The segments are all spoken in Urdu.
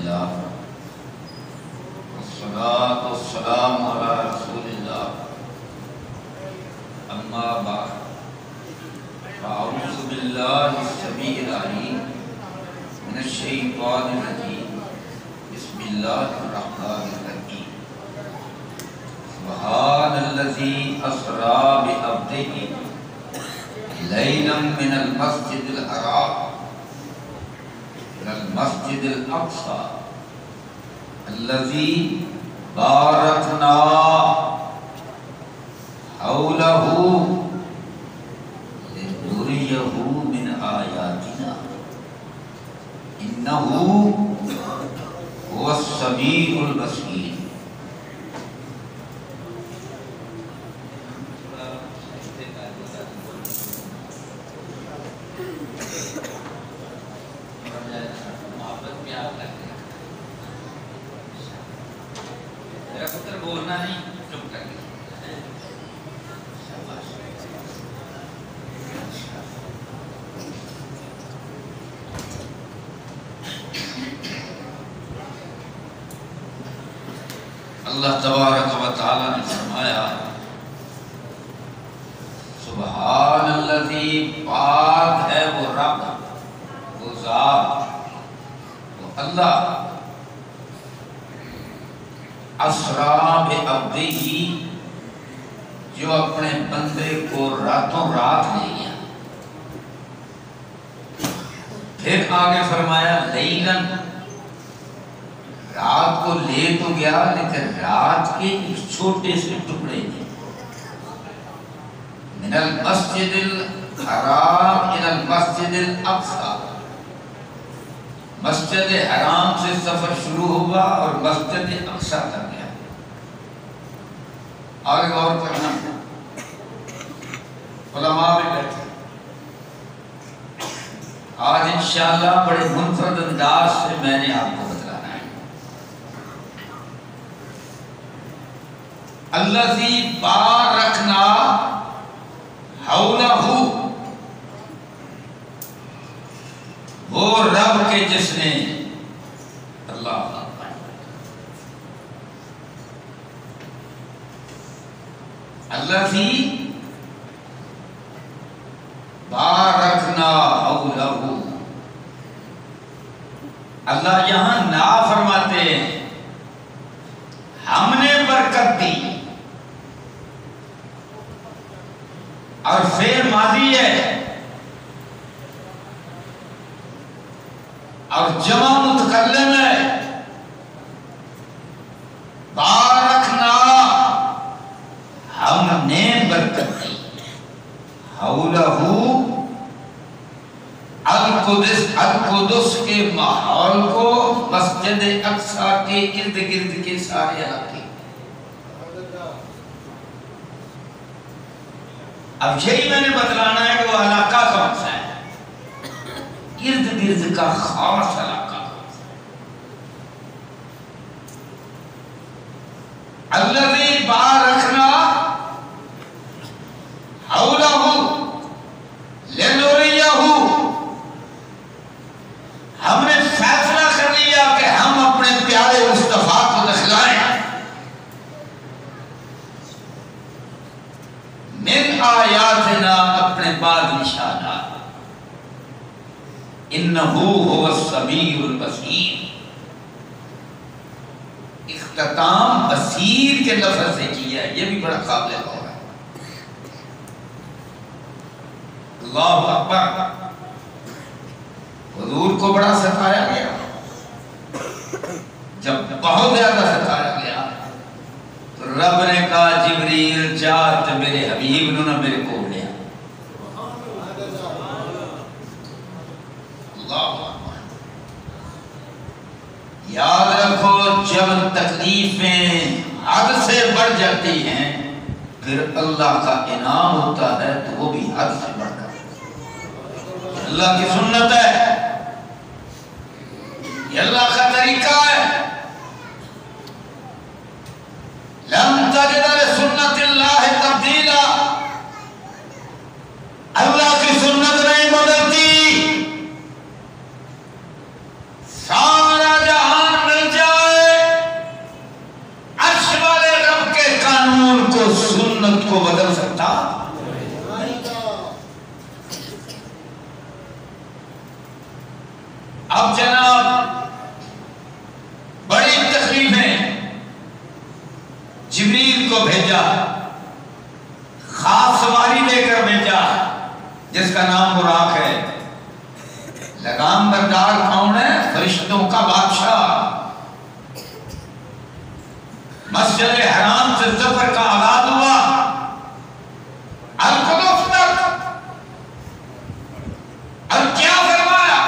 للہ والصلاة والسلام علی رسول اللہ اما بعد فاعوذ باللہ السمیع العلیم من الشیطان الرجیم بسم اللہ الرحمن الرحیم سبحان الذی اسری بعبدہ لیلا من المسجد الحرام إلى المسجد الأقصى الذي باركنا حوله لنريه من آياتنا إنه هو السميع البصير. بولنا نہیں چپ کر کے اللہ تبارک و تعالی نے فرمایا سبحان الذی پاک ہے وہ رب وہ ذات وہ اللہ اسرا بعبدہ جو اپنے بندے کو راتوں رات لے گیا. پھر آگے فرمایا لیلاً رات کو لے تو گیا لیکن رات کے ایک چھوٹے سے ٹکڑے میں من المسجد الحرام الى المسجد الاقصی مسجد حرام سے سفر شروع ہوا اور مسجد اقصی تک گیا. آگے غور کرنا علماء بھی بیٹھے آج انشاءاللہ بڑے منفرد انداز سے میں نے آپ کو بتلانا ہے. الذی بارکنا حولہ وہ رب کے جس نے اللہ الذی بارکنا حولہ اللہ یہاں نا فرماتے ہیں ہم نے برکت دی اور فعل ماضی ہے اور جمع متکلم ہے. بارکنا ہم نے برکت دی حولہ القدس کے ماحول کو مسجد اقصی کے ارد گرد کے سارے علاقے. اب یہی میں نے بتلانا ہے کہ وہ علاقہ کون سا ہے ارد گرد کا خاص علاقہ. الذی بارکنا حولہ لنریہ ہم نے فیصلہ کر لیا کہ ہم اپنے پیارے مصطفیٰ کو دکھلائیں من آیاتنا اپنے بعد نشانات. انہو هو السمیع البصیر. اختتام بصیر کے لفظ سے کیا ہے یہ بھی بڑا قابل غور ہے. اللہ اکبر. حضور کو بڑا ستایا گیا جب بہت زیادہ ستایا گیا تو رب نے کہا جبریل جا تو میرے حبیب نے میرے کو لیا. یاد رکھو جب تکلیفیں حد سے بڑھ جاتی ہیں پھر اللہ کا انعام ہوتا ہے تو وہ بھی حد سے بڑھ کر. اللہ کی سنت ہے یہ اللہ کا طریقہ ہے. لن تجد لسنت اللہ تبدیلا. اللہ کی سنت نہیں بدلتی. سارا جہان سواری دے کر بھیجا جس کا نام براق ہے۔ لگام بردار کون ہے؟ فرشتوں کا بادشاہ۔ مسجد حرام سے سفر کا آغاز ہوا القدس تک، اور کیا فرمایا؟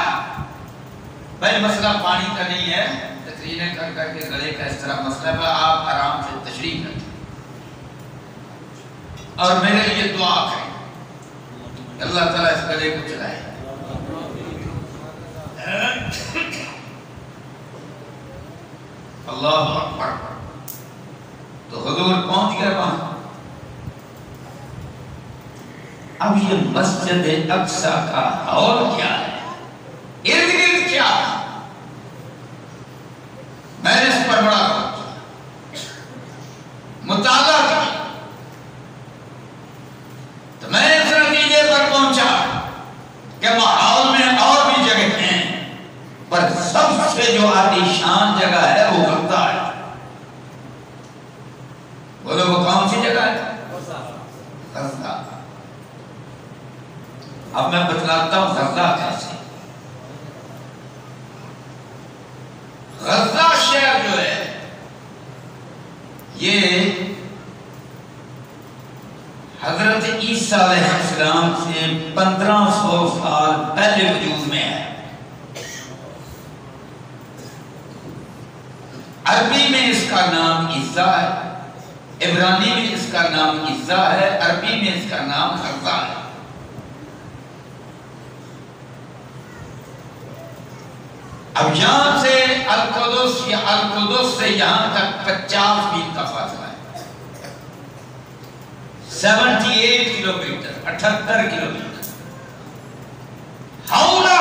بھائی مسئلہ پانی کا نہیں ہے، تقریریں کر کر کے گلے کا اس طرح مسئلہ ہے، آپ آرام سے تشریف رکھیں اور میرے لیے دعا کریں، اللہ تعالیٰ اس گلے کو چلائے۔ اللہ اکبر۔ تو حضور پہنچ گئے وہاں۔ اب یہ مسجد اقصیٰ کا حول کیا ہے، ارد گرد کیا ہے، میں نے اس پر بڑا مطالعہ کیا تو میں اس نتیجے پر پہنچا کہ ماحول میں اور بھی جگہ ہیں، پر سب سے جو عالیشان جگہ ہے وہ غزہ ہے۔ بولو وہ کون سی جگہ ہے؟ غزہ۔ اب میں بتلاتا ہوں غزہ کیسے۔ غزہ شہر جو ہے یہ حضرت عیسیٰ علیہ السلام سے 1500 سال پہلے وجود میں ہے۔ عربی میں اس کا نام عیسیٰ ہے، عبرانی میں اس کا نام عیسیٰ ہے، عربی میں اس کا نام غزہ ہے۔ اب یہاں سے القدس یا القدس سے یہاں تک 50 میل کا فاصلہ ہے، 78 کلومیٹر، 78 کلومیٹر۔ حولہ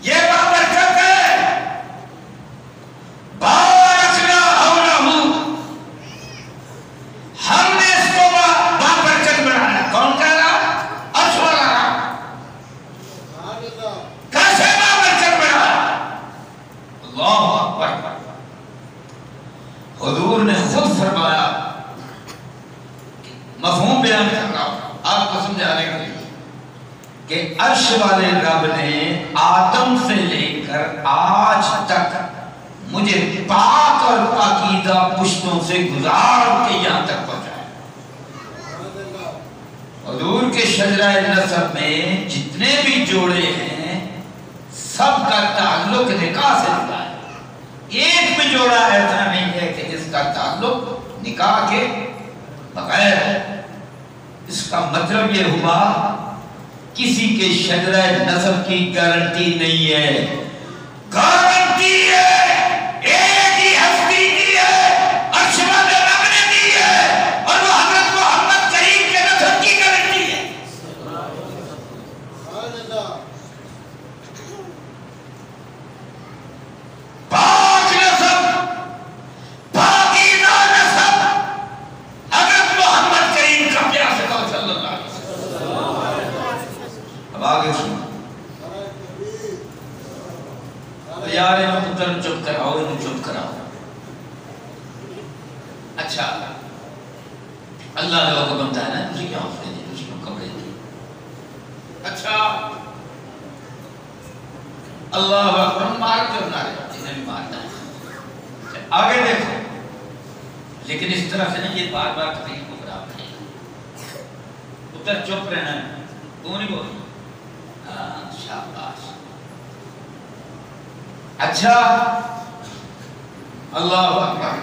یہ بابرکت ہے، بارکنا حولہ، ہم نے اس کو بابرکت بنایا۔ کون کہہ رہا؟ عرش والا رہا۔ کیسے بابرکت بنایا؟ اللہ اکبر۔ حضور نے خود فرمایا، مفہوم بیان کر رہا ہوں آپ کو سمجھانے کے لیے، کہ عرش والے رب نے آدم سے لے کر آج تک مجھے پاک اور پاکیزہ پشتوں سے گزار کے یہاں تک پہنچایا۔ حضور کے شجرہ نسب میں جتنے بھی جوڑے ہیں سب کا تعلق نکاح سے جڑا ہے، ایک بھی جوڑا ایسا نہیں ہے کہ جس کا تعلق نکاح کے بغیر ہے۔ اس کا مطلب یہ ہوا کسی کے شجرہ نسب کی گارنٹی نہیں ہے، گارنٹی ہے ایک ہی ہستی کی ہے، عرش والے رب نے دی ہے، اور وہ حضرت محمد کریم کے نسب کی گارنٹی ہے۔ پاک نسب، پاکیزہ نسب، حضرت محمد کریم کا پیاسے کو صلی اللہ علیہ وسلم۔ اب آگے سنو، یار انہوں پتر چپ کراؤ، انہوں چپ کراؤ۔ اچھا اللہ نے حکم بنتا ہے نا، تجھے کیا حوصلے دے، تجھے کیوں کپڑے دے۔ اچھا اللہ اکبر، مار جو نہ رہے جنہیں بھی مارتا ہے۔ آگے دیکھو، لیکن اس طرح سے نہیں، یہ بار بار تقریر کو خراب کرے گا۔ پتر چپ رہنا ہے، تو نہیں بول شاباش۔ اچھا اللہ اکبر،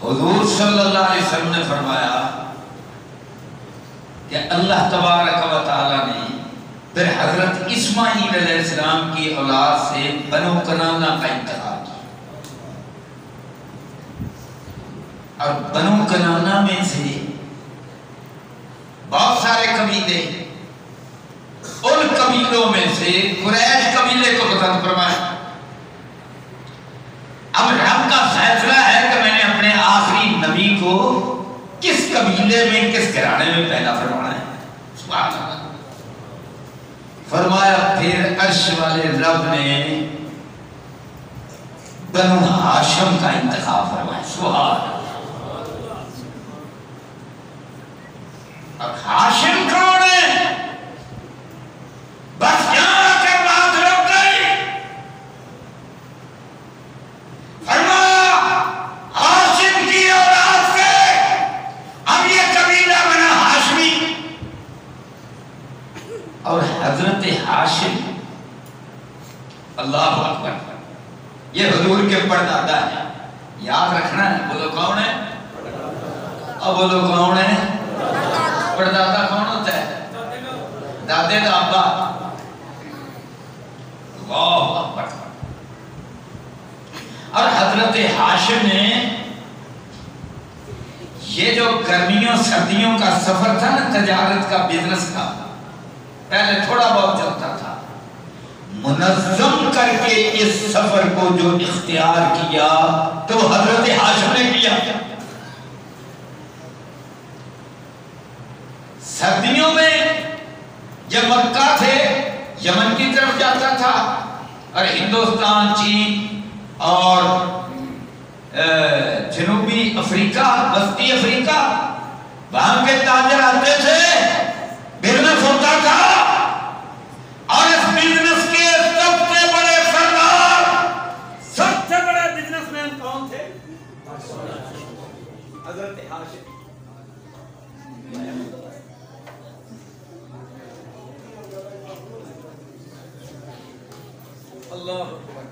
حضور صلی اللہ علیہ وسلم نے فرمایا کہ اللہ تبارک و تعالیٰ نے پھر حضرت اسماعیل علیہ السلام کی اولاد سے بنو کنانہ کا انتخاب کیا، اور بنو کنانہ میں سے بہت سارے قبیلے، ان قبیلوں میں سے قریش قبیلے کو پسند فرمایا۔ اب رب کا فیصلہ ہے کہ میں نے اپنے آخری نبی کو کس قبیلے میں، کس گھرانے میں پیدا فرمانا ہے۔ سبحان اللہ۔ فرمایا پھر عرش والے رب نے بنو ہاشم کا انتخاب فرمایا۔ سبحان اللہ۔ حضور کے پردادا ہیں. یاد رکھنا ہے. بولو کون ہے؟ اب بولو کون ہے؟ پردادا کون ہوتا ہے؟ دادے دا ابا. اللہ اکبر. اور حضرت ہاشم نے یہ جو گرمیوں سردیوں کا سفر تھا نا، تجارت کا، بزنس کا، پہلے تھوڑا بہت چلتا تھا، منظم کر کے اس سفر کو جو اختیار کیا تو حضرت ہاشم نے کیا. سردیوں میں جب مکہ تھے یمن کی طرف جاتا تھا، اور ہندوستان، چین اور جنوبی افریقہ، وسطی افریقہ، وہاں کے تاجر آتے تھے، بزنس ہوتا تھا. اور اس بزنس کے سب سے بڑے سردار، سب سے بڑے بزنس مین کون تھے؟ حضرت ہاشم. اللہ اکبر.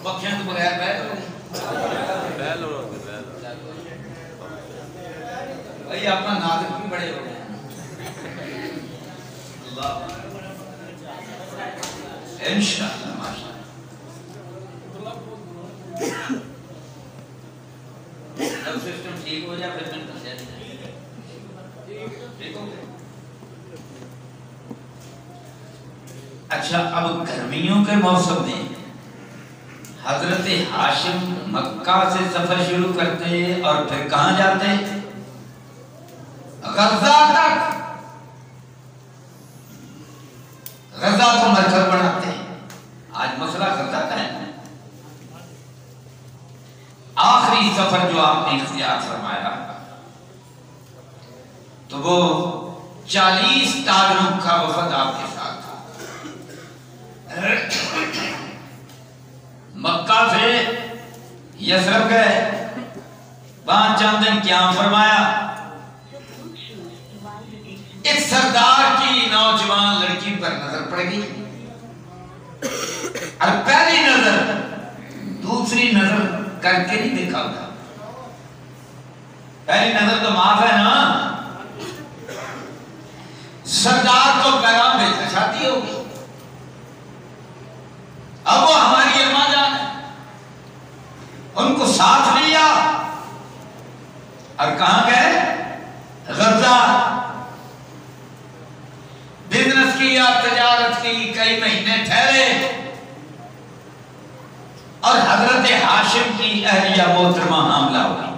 بخشیں تو بغیر بیل ہو بھائی اپنا ناظر بھی بڑے ہو گئے ہیں. اللہ انشاءاللہ ماشاءاللہ. جب سسٹم ٹھیک ہو جائے پھر میں دسیا ٹھیک ہو گئے. اچھا، اب گرمیوں کے موسم میں حضرت ہاشم مکہ سے سفر شروع کرتے اور پھر کہاں جاتے؟ غزہ تک. غزہ کو مرکز بناتے. آج مسئلہ غزہ کا ہے. آخری سفر جو آپ نے اختیار فرمایا تو وہ 40 تاجروں کا وفد آپ کے ساتھ تھا. مکہ سے یثرب گئے، وہاں چند دن قیام فرمایا. ایک سردار کی نوجوان لڑکی پر نظر پڑ گئی، اور پہلی نظر دوسری نظر کر کے نہیں دیکھا ہوتا. پہلی نظر تو معاف ہے نا. سردار کو پیغام بھیجنا چاہتی ہوگی، اب وہ ہماری اماں جان ہے، ان کو ساتھ لیا اور کہاں گئے؟ غزہ. بزنس کیا، تجارت کی، کئی مہینے ٹھہرے، اور حضرت ہاشم کی اہلیہ محترمہ حاملہ ہو گئی،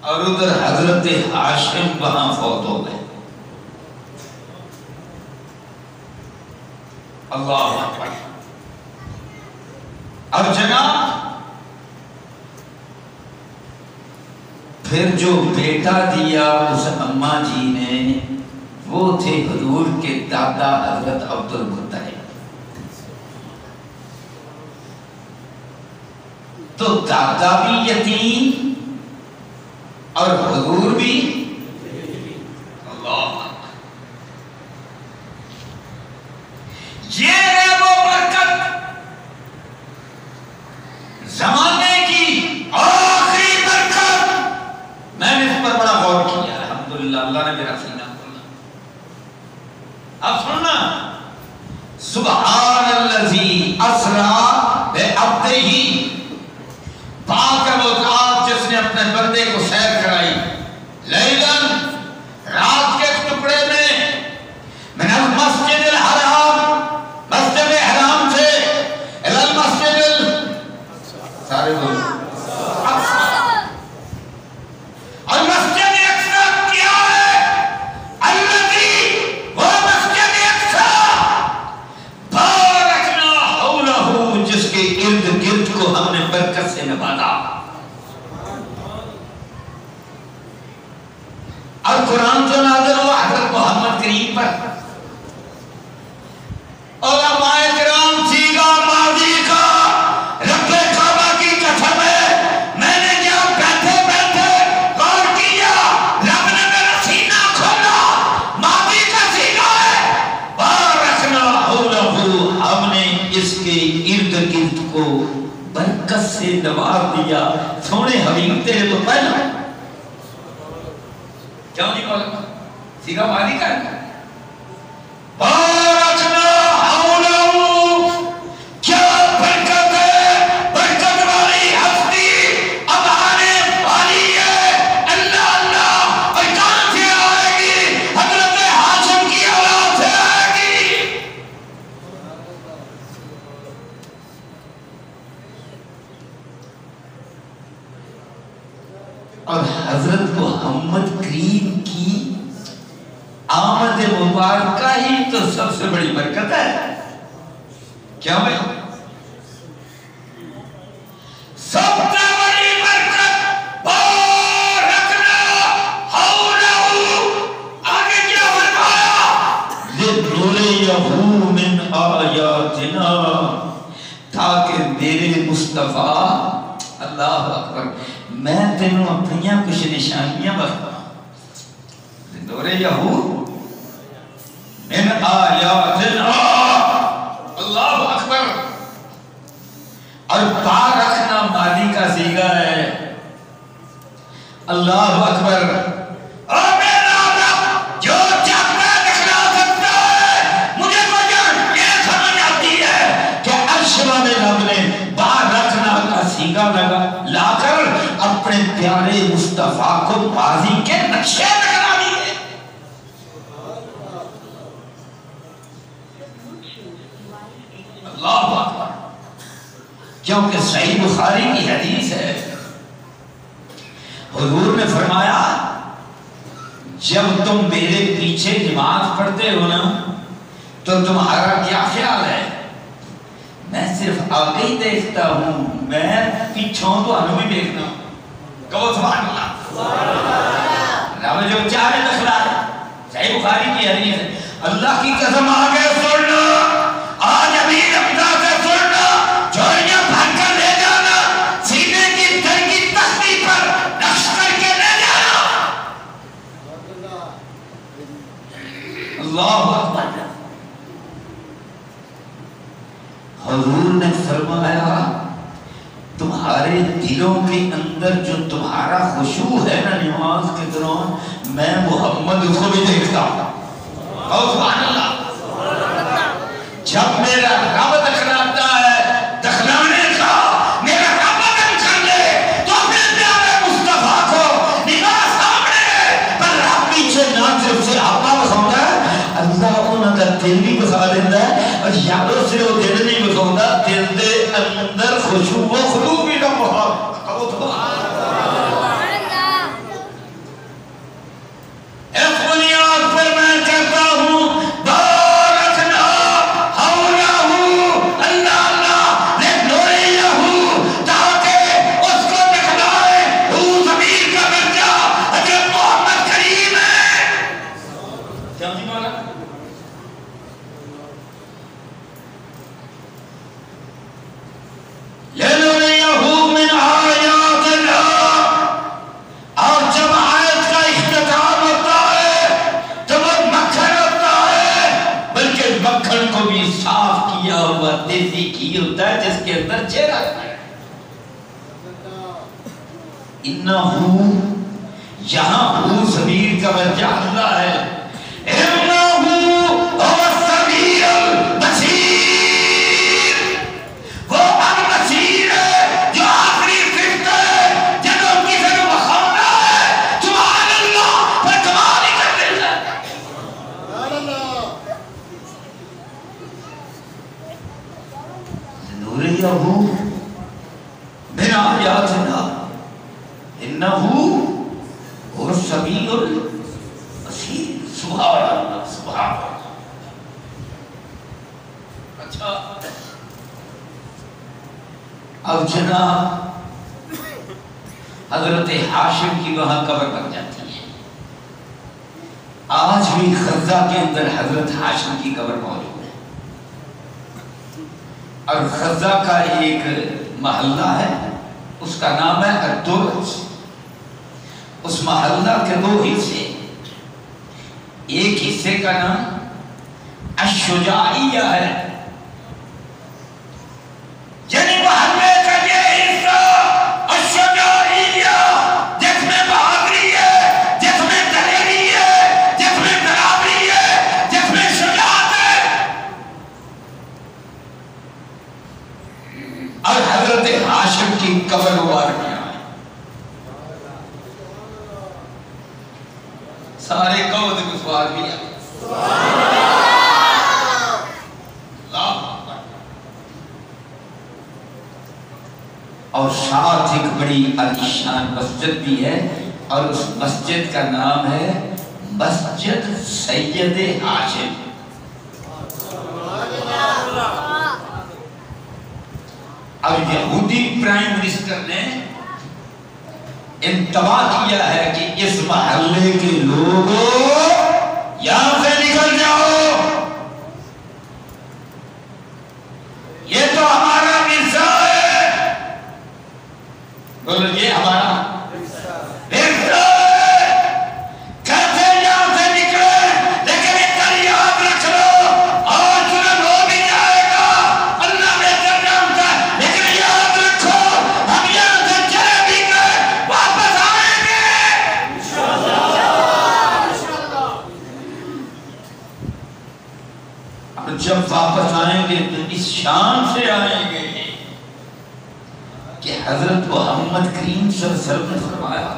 اور ادھر حضرت ہاشم وہاں فوت ہو گئے. اللہ اکبر. اور جناب پھر جو بیٹا دیا اس اماں جی نے، وہ تھے حضور کے دادا حضرت عبد المطلب. تو دادا بھی یتیم اور حضور بھی. اللہ، یہ ہے وہ برکت، زمانے کی آخری برکت. میں نے اس پر بڑا غور کیا، الحمدللہ اللہ نے میرا سینہ کھولا. اب سننا، سبحان الذی اسریٰ بعبدہ، پاک ہے وہ ذات جس نے اپنے بندے کو سیر کرائی، لیلاً، رات کے ٹکڑے میں، من المسجد الحرام، مسجد حرام سے، الی المسجد سارے بولو، اور مسجد اقصی کیا ہے؟ کو برکت سے نواز دیا سونے حبیب تیرے تو پہلا کیوں نہیں بولا سیگا ماری کا بارکنا حولہو کیا برکت ہے برکت والی ہستی اب آنے والی ہے اللہ اللہ اور کہاں سے آئے گی حضرت ہاشم کی اولاد سے آئے گی اور حضرت محمد کریم کی آمد مبارکہ ہی تو سب سے بڑی برکت ہے کیا بھائی سب سے بڑی برکت بارکنا حولہو آگے کیا فرمایا لنریہو من آیاتنا تاکہ میرے مصطفیٰ اللہ اکبر میں تینوں اپنیاں کچھ نشانیاں بختا لنریہو من آیاتنا اللہ اکبر اور بارکنا مالی کا صیغہ ہے اللہ اکبر اور میرا رب جو چاہتا ہے دکھلا سکتا ہے مجھے وجہ یہ سمجھ آتی ہے کہ عرش والے رب نے بارکنا کا صیغہ لا کر اپنے پیارے مصطفیٰ کو ماضی کے نقشے دکھلا دیے اللہ اکبر کیونکہ صحیح بخاری کی حدیث ہے حضور نے فرمایا جب تم میرے پیچھے نماز پڑھتے ہو نا تو تمہارا کیا خیال ہے میں صرف آگے ہی دیکھتا ہوں میں پیچھوں تو انہوں بھی دیکھنا ہوں کہو سبحان اللہ رب جو چاہے دکھلا ہے صحیح بخاری کی حدیث ہے اللہ کی قسم آگے سننا آج امیر اپنا سے سننا جوڑیاں بھر کر لے جانا سینے کی در کی تختی پر نقش کر کے لے جانا اللہ اکبر حضور نے فرمایا تمہارے دلوں کے اندر جو تمہارا خشوع ہے نا نماز کے دوران میں محمد اس کو بھی دیکھتا ہوں سبحان اللہ جب میرا رب دکھلاتا ہے دکھلانے کا میرا رب اگر کر لے تو اپنے پیارے مصطفیٰ کو نگاہ سامنے پر رب پیچھے نہ صرف سے آپا بخوندا ہے اللہ انہوں کا دل بھی بخا دیتا ہے اور یادوں سے وہ دل نہیں بخوندا دل دے اندر خشوع و خلوع بھی نہ بخا اس بنیاد پر میں کہتا ہوں بارکنا حولہو اللہ اللہ لنریہو تاکہ اس کو دکھلائے وہ ضمیر کا درجہ حضرت محمد کریم ہے کیا جی مولا لنریہو من آیاتنا اور جب آیت کا اختتام ہوتا ہے تو وہ مکھن ہوتا ہے بلکہ مکھن کو بھی صاف کیا ہوا دیسی گھی ہوتا ہے جس کے اندر چہرہ ہے انہو یہاں ہو ضمیر کا درجہ اللہ ہے انہو هو السمیع البصیر وہ البصیر ہے جو آخری صفت ہے جب ان کی سے بخونا ہے سبحان اللہ پر کمال ہی کر دیتا ہے نوریہو من آیاتنا انہو هو السمیع البصیر سبحان اللہ سبحان اللہ اچھا اب جناب حضرت ہاشم کی وہاں قبر بن جاتی ہے آج بھی غزہ کے اندر حضرت ہاشم کی قبر موجود ہے اور غزہ کا ایک محلہ ہے اس کا نام ہے الدرج اس محلہ کے دو حصے ایک حصے کا نام الشجاعیہ ہے یعنی حضرت ہاشم کی قبر مبارک میں آئے. سارے کہو تو کچھ بات بھی آئے. اور ساتھ ایک بڑی عالیشان مسجد بھی ہے اور اس مسجد کا نام ہے مسجد سید ہاشم. اب یہودی پرائم منسٹر نے انتباہ کیا ہے کہ اس محلے کے لوگوں یہاں سے نکل جاؤ، یہ تو ہمارا ورثہ ہے. بولو یہ ہمارا ورثہ ہے. کہتے یہاں سے نکلے، لیکن اتنا یاد رکھ لو آج ظلم ہو بھی جائے گا، اللہ بہتر جانتا ہے، لیکن یاد رکھو ہم یہاں سے چلے بھی گئے واپس آئیں گے. اور جب واپس آئیں گے تو اس شان سے آئیں گے کہ حضرت محمد کریم صلی اللہ علیہ وسلم نے فرمایا.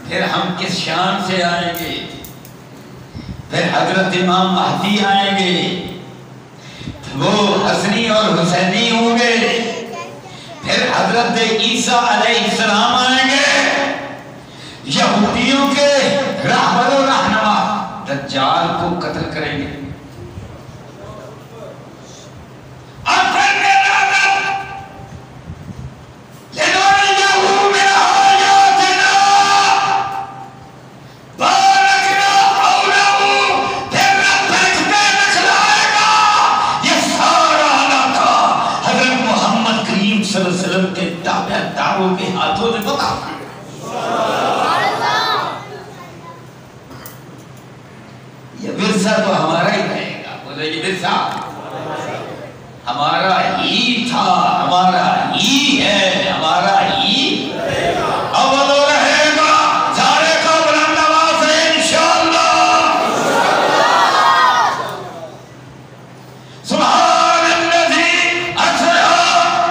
پھر ہم کس شان سے آئیں گے؟ پھر حضرت امام مہدی آئیں گے، وہ حسنی اور حسینی ہوں گے. پھر حضرت عیسیٰ علیہ السلام آئیں گے، یہودیوں کے رہبر و رہنما دجال کو قتل کریں گے. اور پھر میرا رب لنوریہو من آیاتنا بارکنا حولہو، پھر رب پھینکتے دکھلائے گا یہ سارا علاقہ حضرت محمد کریم صلی اللہ علیہ وسلم کے تابع داروں کے ہاتھوں سے بتا. یہ ورثہ تو ہمارا ہی رہے گا. بولے یہ ورثہ ہمارا ہی تھا، ہمارا ہی ہے، ہمارا ہی اول رہے گا. سارے کو بلند آواز سے انشاءاللہ سبحان الذی اسری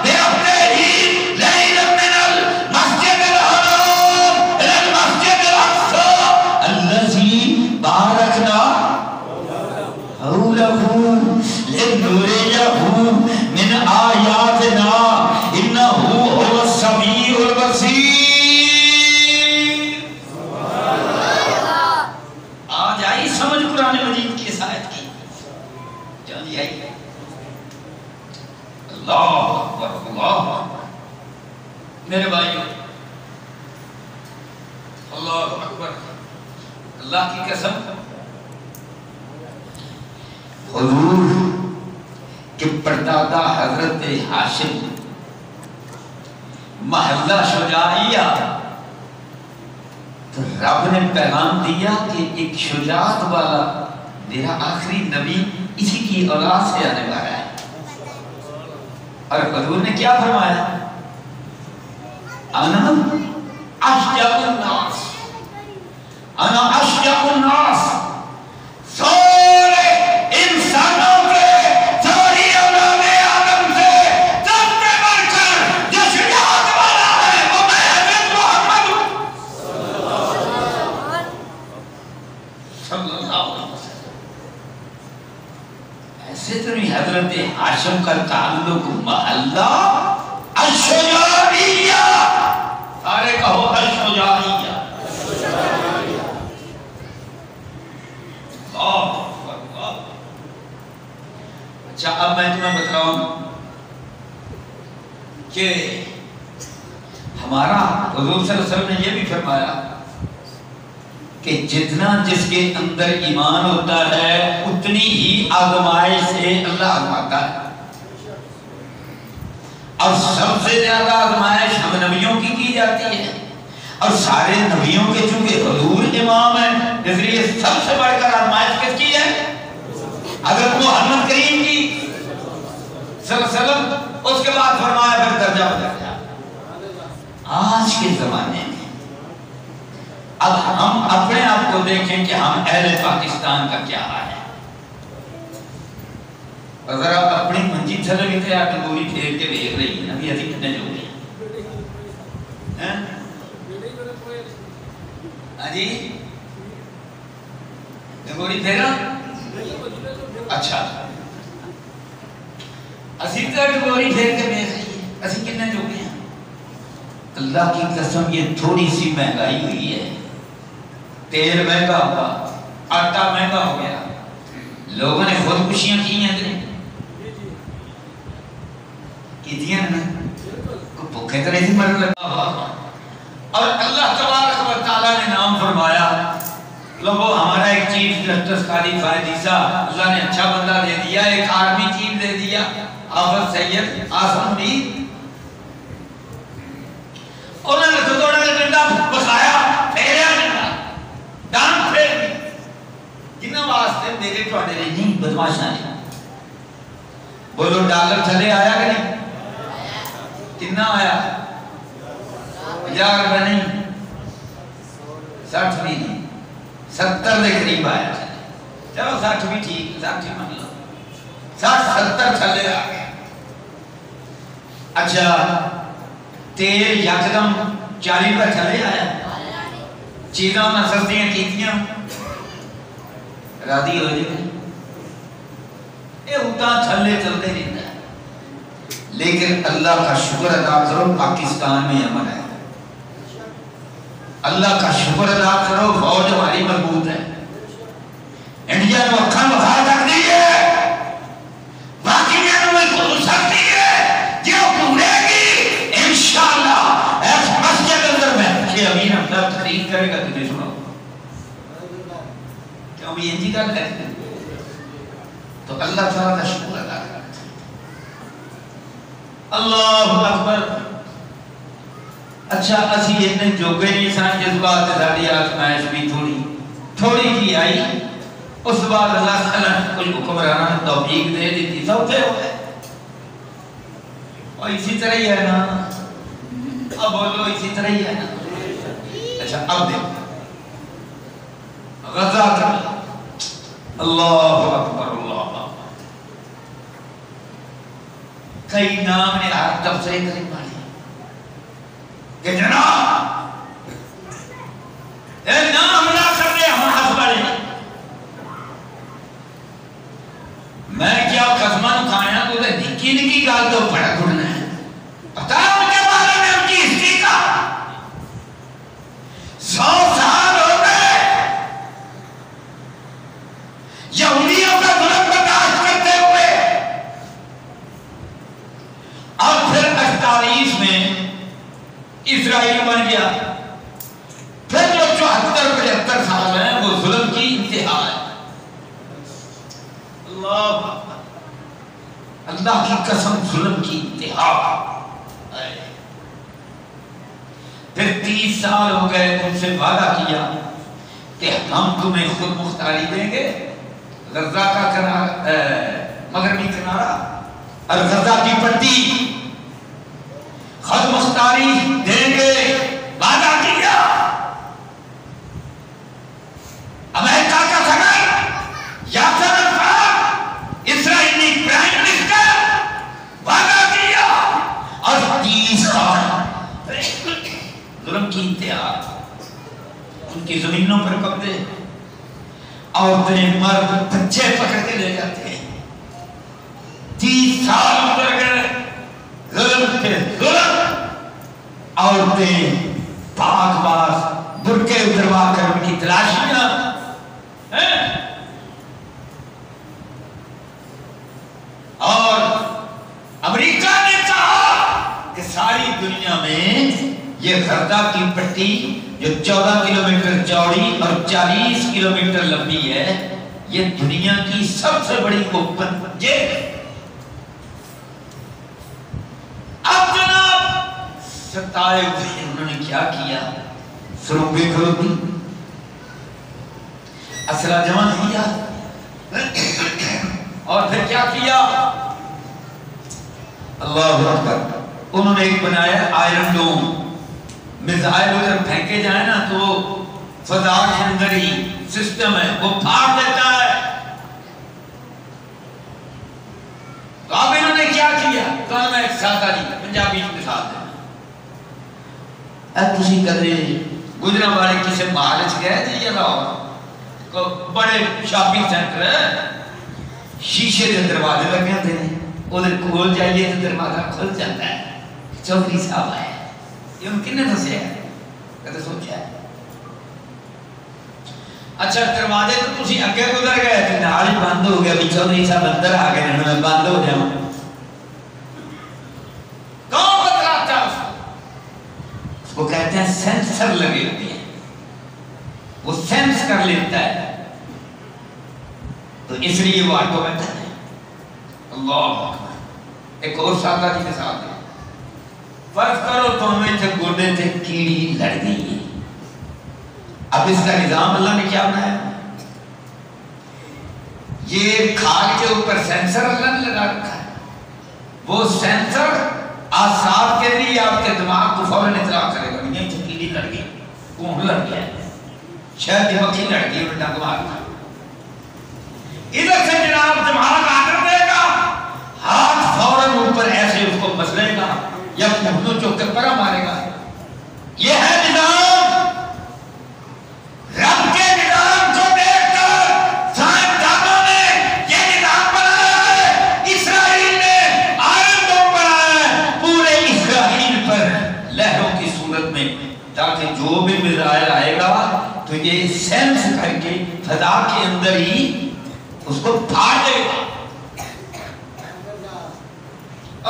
بعبدہ لیلا من المسجد الحرام الی المسجد الاقصی الذی بارکنا حولہ لنریہو من آیاتنا انہ هو السمیع البصیر. آج آئی سمجھ قرآن مجید کی اس آیت کی؟ جان جی آئی؟ اللہ اکبر، اللہ اکبر. میرے بھائیوں، اللہ اکبر، اللہ کی قسم، حضور کہ پردادا حضرت ہاشم محلہ شجاعیہ، تو رب نے پیغام دیا کہ ایک شجاعت والا میرا آخری نبی اسی کی اولاد سے آنے والا ہے. اور حضور نے کیا فرمایا؟ انا اشجع الناس، انا اشجع الناس، سارے انسانوں کے ساری اولاد آدم سے سب سے بڑھ کر جو شجاعت والا ہے وہ میں حضرت محمد ہوں صلی اللہ علیہ وسلم. ایسے تو نہیں حضرت ہاشم کا تعلق محلہ الشجاعیہ، سارے کہو الشجاعیہ. اچھا اب میں تمہیں بتاؤں کہ ہمارا حضور صلی اللہ علیہ وسلم نے یہ بھی فرمایا کہ جتنا جس کے اندر ایمان ہوتا ہے اتنی ہی آزمائش سے اللہ آزماتا ہے. اور سب سے زیادہ آزمائش ہم نبیوں کی جاتی ہے، اور سارے نبیوں کے چونکہ حضور امام ہیں اس لیے سب سے بڑھ کر آزمائش کس کی ہے؟ حضرت محمد کریم کی صلی اللہ علیہ وسلم. اس کے بعد فرمایا پھر درجہ بدرجہ. آج کے زمانے میں اب ہم اپنے آپ کو دیکھیں کہ ہم اہل پاکستان کا کیا حال ہے. ذرا اپنی منجی تھلے بھی تے آپ گولی پھیر کے دیکھ رہی ہے نا بھی ابھی کتنے جو گئے ہیں ہاں جی گولی پھیرا اچھا اسی طرح گولی پھیر کے دیکھ رہی ہے اسی کتنے جو گئے ہیں اللہ کی قسم یہ تھوڑی سی مہنگائی ہوئی ہے تیل مہنگا ہوا آٹا مہنگا ہو گیا لوگوں نے خودکشیاں کی ہیں کیتیاں نا بھوکے طرح ہی مرنے لگا اور اللہ تبارک و تعالیٰ نے نام فرمایا لوگوں ہمارا ایک چیف جسٹس قاضی فائد عیسیٰ اللہ نے اچھا بندہ دے دیا ایک آرمی چیف دے دیا آفت سید آسم بھی انہوں نے تو توڑا نے ڈنڈا بسایا پھیریا ڈنڈا ڈان پھیر دی جنہ واسطے میرے توڑے نے نہیں بدماشاں نے بولو ڈالر چلے آیا کہ نہیں کتنا آیا 50 روپے نہیں 60 بھی نہیں 70 دے قریب آیا چلو 60 بھی ٹھیک 60 ہی مان لو 60-70 چلے آ گئے اچھا تیل یکدم 40 روپے چلے آیا چیزاں نہ سستیاں کیتیاں راضی ہو جائے یہ ہوتا چھلے چلتے رہتا ہے لیکن اللہ کا شکر ادا کرو پاکستان میں امن ہے اللہ کا شکر ادا کرو فوج ہماری مضبوط ہے انڈیا کو اکھاں بخار کر دی ہے باقی میں کو سکتی ہے جو پورے گی انشاءاللہ ایس مسجد اندر میں کہ امین اپنا تقریر کرے گا تمہیں سنو کیوں بھی انجی کا کہتے ہیں تو اللہ تعالیٰ کا شکر ادا کرتے اللہ اکبر اچھا اسی اتنے جوگے نہیں سان جذبات ساری آزمائش بھی تھوڑی کی آئی اس بعد اللہ تعالیٰ کچھ حکمرانہ توفیق دے دیتی سب سے ہو گئے اور اسی طرح ہی ہے نا اب بولو اسی طرح ہی ہے نا اچھا اب دیکھو غزہ کر اللہ اکبر اللہ کئی نام نے ہر تفسیر کریں مانے کہ جناب اے نام نہ کرنے ہم بڑے میں کیا قسمان کھایا تو نکی نکی گال تو بڑا گھڑنا ہے پتا ان کے بارے میں ان کی ہسٹری کا 100 سال ہو گئے یہودیوں کا ظلم برداشت کرتے ہوئے اور پھر 48 میں اسرائیل بن گیا پھر جو 74-75 سال ہیں وہ ظلم کی انتہا ہے اللہ کی قسم ظلم کی انتہا پھر 30 سال ہو گئے ان سے وعدہ کیا کہ ہم تمہیں خود مختاری دیں گے غزہ کا کنارہ مغربی کنارہ اور غزہ کی پٹی خود مختاری دیں گے وعدہ کیا امریکہ کا صدر یاسر عرفات اسرائیلی پرائم منسٹر وعدہ کیا اور 30 سال ظلم کی انتہا ان کی زمینوں پر قبضے عورتیں مرد بچے پکڑ کے لے جاتے ہیں 30 سال گزر گئے ظلم کے ظلم عورتیں پاک باز برقے اتروا کر ان کی تلاشیاں اور امریکہ نے کہا کہ ساری دنیا میں یہ غزہ کی پٹی جو 14 کلومیٹر چوڑی اور 40 کلومیٹر لمبی ہے یہ دنیا کی سب سے بڑی اوپن جیل ہے اب جناب ستائے ہوئے انہوں نے کیا کیا سروبے کھلو دی اسلحہ جمع کیا اور پھر کیا کیا اللہ اکبر انہوں نے ایک بنایا آئرن ڈوم میزائل ادھر پھینکے جائیں نا تو فضا کے اندر ہی سسٹم ہے وہ پھاڑ دیتا ہے کیا کیا؟ تو میں ایک سادہ جی پنجابی مثال دینا. تسی کدے گجرا والے کسی محل چ گئے جی یا لاہور بڑے شاپنگ سینٹر شیشے کے دروازے لگے ہوتے ہیں ادھر کول جائیے تو دروازہ کھل جاتا ہے چودھری صاحب آئے. یہ ان کنے دسیا ہے کدے سوچا ہے؟ اچھا دروازے تو تسی اگے گزر گئے تو نال ہی بند ہو گیا بھی چودھری صاحب اندر آ گئے میں بند ہو جاؤں. کون بتلاتا ہے اس کو کہتے ہیں سینسر لگے ہوتے ہیں وہ سینس کر لیتا ہے تو اس لیے وہ آٹومیٹک ہے. اللہ اکبر. ایک اور سادہ جی مثال ہے. فرض کرو تمہیں تھے گوڑے تھے کیڑی لڑ گئی ہے. اب اس کا نظام اللہ نے کیا بنایا؟ یہ کھال کے اوپر سینسر اللہ نے لگا رکھا ہے. وہ سینسر آساب کے لیے آپ کے دماغ کو فوراً اطلاع کرے گا یہ تو کیڑی لڑ گئی کون لڑ گیا ہے شاید یہ مکھی لڑ گئی ہے ڈنگ مارنا. ادھر سے جناب دماغ آڈر دے گا ہاتھ فوراً اوپر ایسے اس کو مسلے گا یا پھولوں چوک کے پرا مارے گا. یہ ہے نظام. رب کے نظام کو دیکھ کر سائنسدانوں نے یہ نظام بنایا ہے. اسرائیل نے آئرن بم بنایا ہے پورے اسرائیل پر لہروں کی صورت میں تاکہ جو بھی میزائل آئے گا تو یہ سینس کر کے فضا کے اندر ہی اس کو پھاڑ دے گا.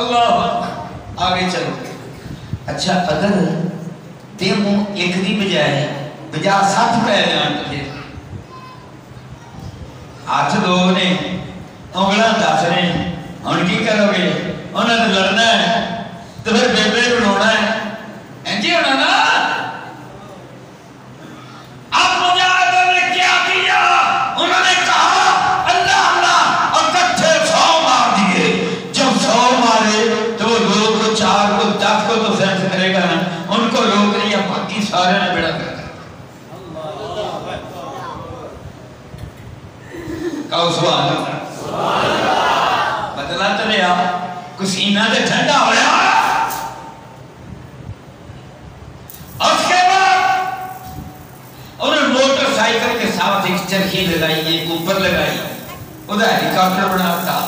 اللہ آگے چلو. اچھا اگر دیمو ایک دی بجائے 60 پہ جان تو پھر ہاتھ دو نے انگلہ دس رہے ہیں ان کی کرو گے انہوں نے لڑنا ہے تو پھر بیبے بنونا ہے انجی ہونا نا. اب مجاہدوں نے کیا کیا؟ انہوں نے کہا اللہ اللہ اور کٹھے 100 مار دیئے. جب 100 مارے تو وہ 2 کو 4 کو 10 کو تو سینس کرے گا نا ان کو روک لیا باقی سارے نے بیڑا کر کہو سبحان اللہ. بدلا تو لیا کچھ سینہ سے ٹھنڈا ہویا. اس کے بعد انہوں نے موٹر سائیکل کے ساتھ ایک چرخی لگائی ایک اوپر لگائی ادھر ہیلیکاپٹر بناتا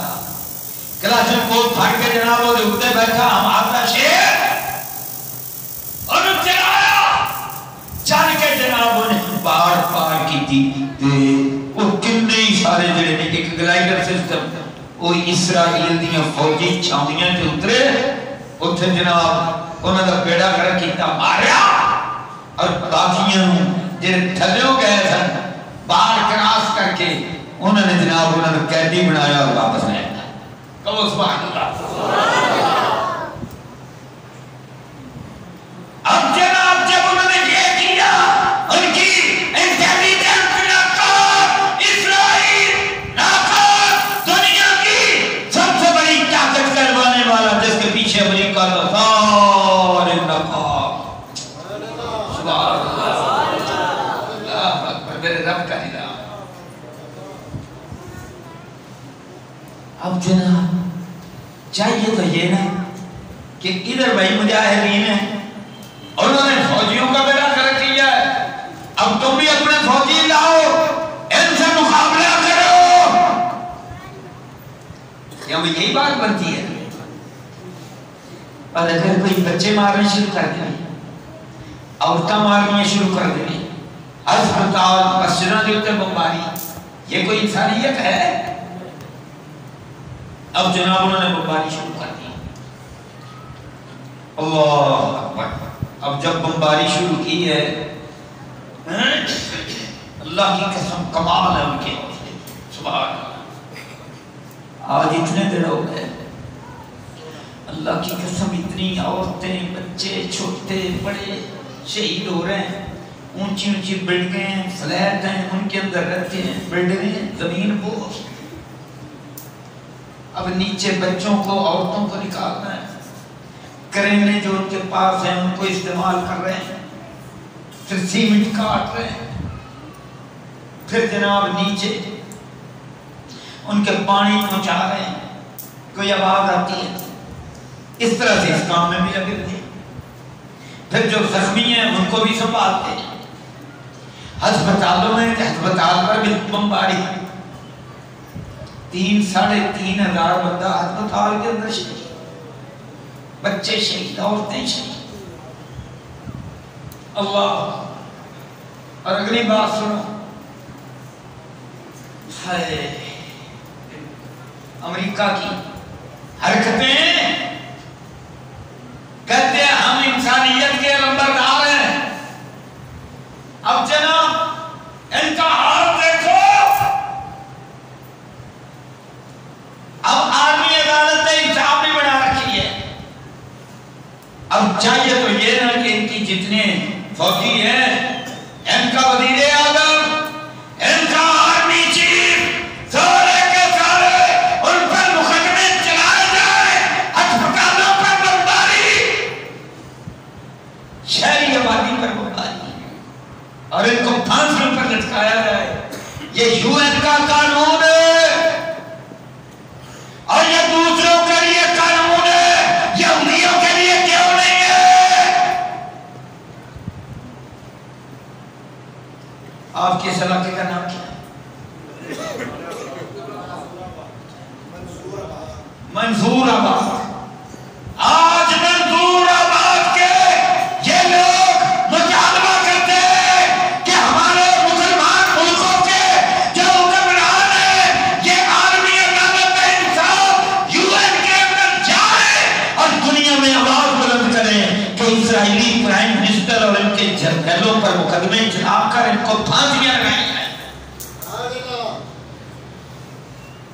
کلاشن کوٹ پھاڑ کے جناب وہ اٹھتے بیٹھا ہم آتا شیر انہوں چلایا چل کے جناب انہیں پار کی تھی وہ کنے سارے جڑے نے ایک گلائڈر سسٹم وہ اسرائیل دیاں فوجی چھاؤنیاں جو اترے اتھے جناب انہوں نے بیڑا کر کیتا ماریا اور باقیاں جنہیں تھلیوں گئے تھا بار کراس کر کے انہوں نے جناب انہوں نے قیدی بنایا اور واپس لے آیا. کہو سبحان اللہ. اب جناب جب انہوں نے یہ کیا ان کی انٹیلیجنس ناکار اسرائیل ناکار دنیا کی سب سے بڑی طاقت کروانے والا جس کے پیچھے امریکہ کا سارے ناکار. سبحان اللہ. اللہ اکبر میرے رب کا نظام. اب جناب چاہیے تو یہ نا کہ ادھر بھائی مجاہدین ہیں اور انہوں نے فوجیوں کا بیڑا کر کیا ہے. اب تم بھی اپنے فوجی لاؤ ان سے مقابلہ کرو. یہاں میں یہی بات بنتی ہے. اور اگر کوئی بچے مارنے شروع کر دیں عورتیں مارنے شروع کر دیں ہسپتال مسجدوں کے اوپر بمباری یہ کوئی انسانیت ہے؟ اب جناب انہوں نے بمباری شروع کر دی. اللہ اکبر. اب جب بمباری شروع کی ہے اللہ کی قسم کمال ہے ان کے سبحان اللہ. آج اتنے دن ہو گئے اللہ کی قسم اتنی عورتیں بچے چھوٹے بڑے شہید ہو رہے ہیں. اونچی اونچی بلڈنگیں فلیٹ ہیں ان کے اندر رہتے ہیں بلڈنگیں زمین بوجھ. اب نیچے بچوں کو عورتوں کو نکالنا ہے. کرینے جو ان کے پاس ہیں ان کو استعمال کر رہے ہیں پھر سیمنٹ کاٹ رہے ہیں پھر جناب نیچے ان کے پانی پہنچا رہے ہیں. کوئی آواز آتی ہے اس طرح سے اس کام میں بھی لگے تھے. پھر جو زخمی ہیں ان کو بھی سنبھالتے ہیں. ہسپتالوں میں ہسپتال پر بھی بمباری. 3-3.5 ہزار بندہ ہسپتال کے اندر شہید. بچے شہید، عورتیں شہید. اللہ. اور اگلی بات سنو. امریکہ کی حرکتیں کہتے ہیں ہم انسانیت کے نمبردار ہیں. اب جناب ان کا حال دیکھو. اب آرمی عدالت انصاف بھی بنا رکھی ہے. اب چاہیے تو یہ نہ کہ ان کی جتنے فوجی ہیں، ان کا وزیر اعظم، ان کا آرمی چیف، سارے کے سارے ان پر مقدمے چلائے جائیں، ہسپتالوں پر بمباری، شہری آبادی پر بمباری، اور ان کو پھانسیوں پر لٹکایا جائے. یہ یو این کا قانون ہے اور یہ دوسروں کے لیے قانون ہے، یہودیوں کے لیے کیوں نہیں ہے؟ آپ کے علاقے کا نام کیا ہے؟ منصور آباد. آج منصور آباد کے یہ لوگ مطالبہ کرتے ہیں کہ ہمارے مسلمان ملکوں کے جو حکمران ہیں یہ عالمی عدالت انصاف یو این کے اندر جائے اور دنیا میں آواز بلند کریں کہ اسرائیلی پرائم منسٹر اور ان کے جنرلوں پر مقدمے چلا کر ان کو پھانسیاں لگائی جائیں.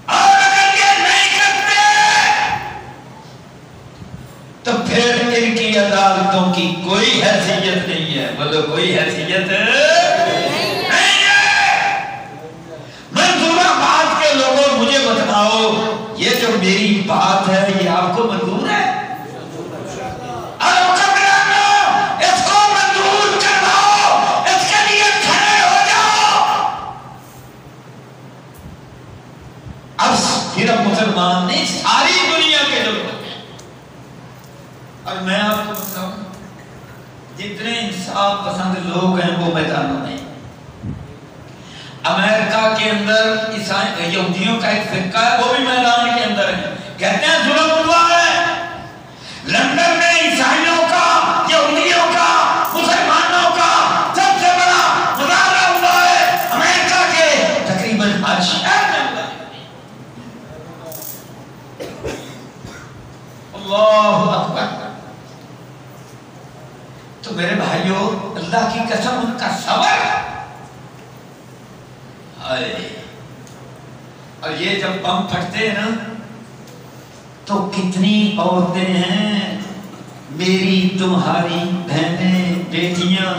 اور اگر یہ نہیں کرتے تو پھر ان کی عدالتوں کی کوئی حیثیت نہیں ہے. بولو کوئی حیثیت نہیں ہے. منصور آباد کے لوگوں مجھے بتاؤ یہ جو میری بات ہے یہ آپ کو منظور ہے؟ اس کو منظور کرواؤ، اس کے لیے کھڑے ہو جاؤ. اب صرف مسلمان نہیں، ساری دنیا کے لوگ ہیں. اور میں آپ کو بتاؤں جتنے انصاف پسند لوگ ہیں وہ میدانوں میں. امریکہ کے اندر یہودیوں کا ایک فرقہ ہے، وہ بھی میدان کے اندر ہے. کہتے ہیں ظلم ہوا ہے. لندن میں عیسائیوں کا، یہودیوں کا، مسلمانوں کا سب سے بڑا مظاہرہ ہوا ہے. امریکہ کے تقریباً ہر شہر میں ہوا ہے. اللہ اکبر. تو میرے بھائیوں اللہ کی قسم ان کا صبر. اور یہ جب بم پھٹتے ہیں نا تو کتنی عورتیں ہیں میری تمہاری بہنیں بیٹیاں،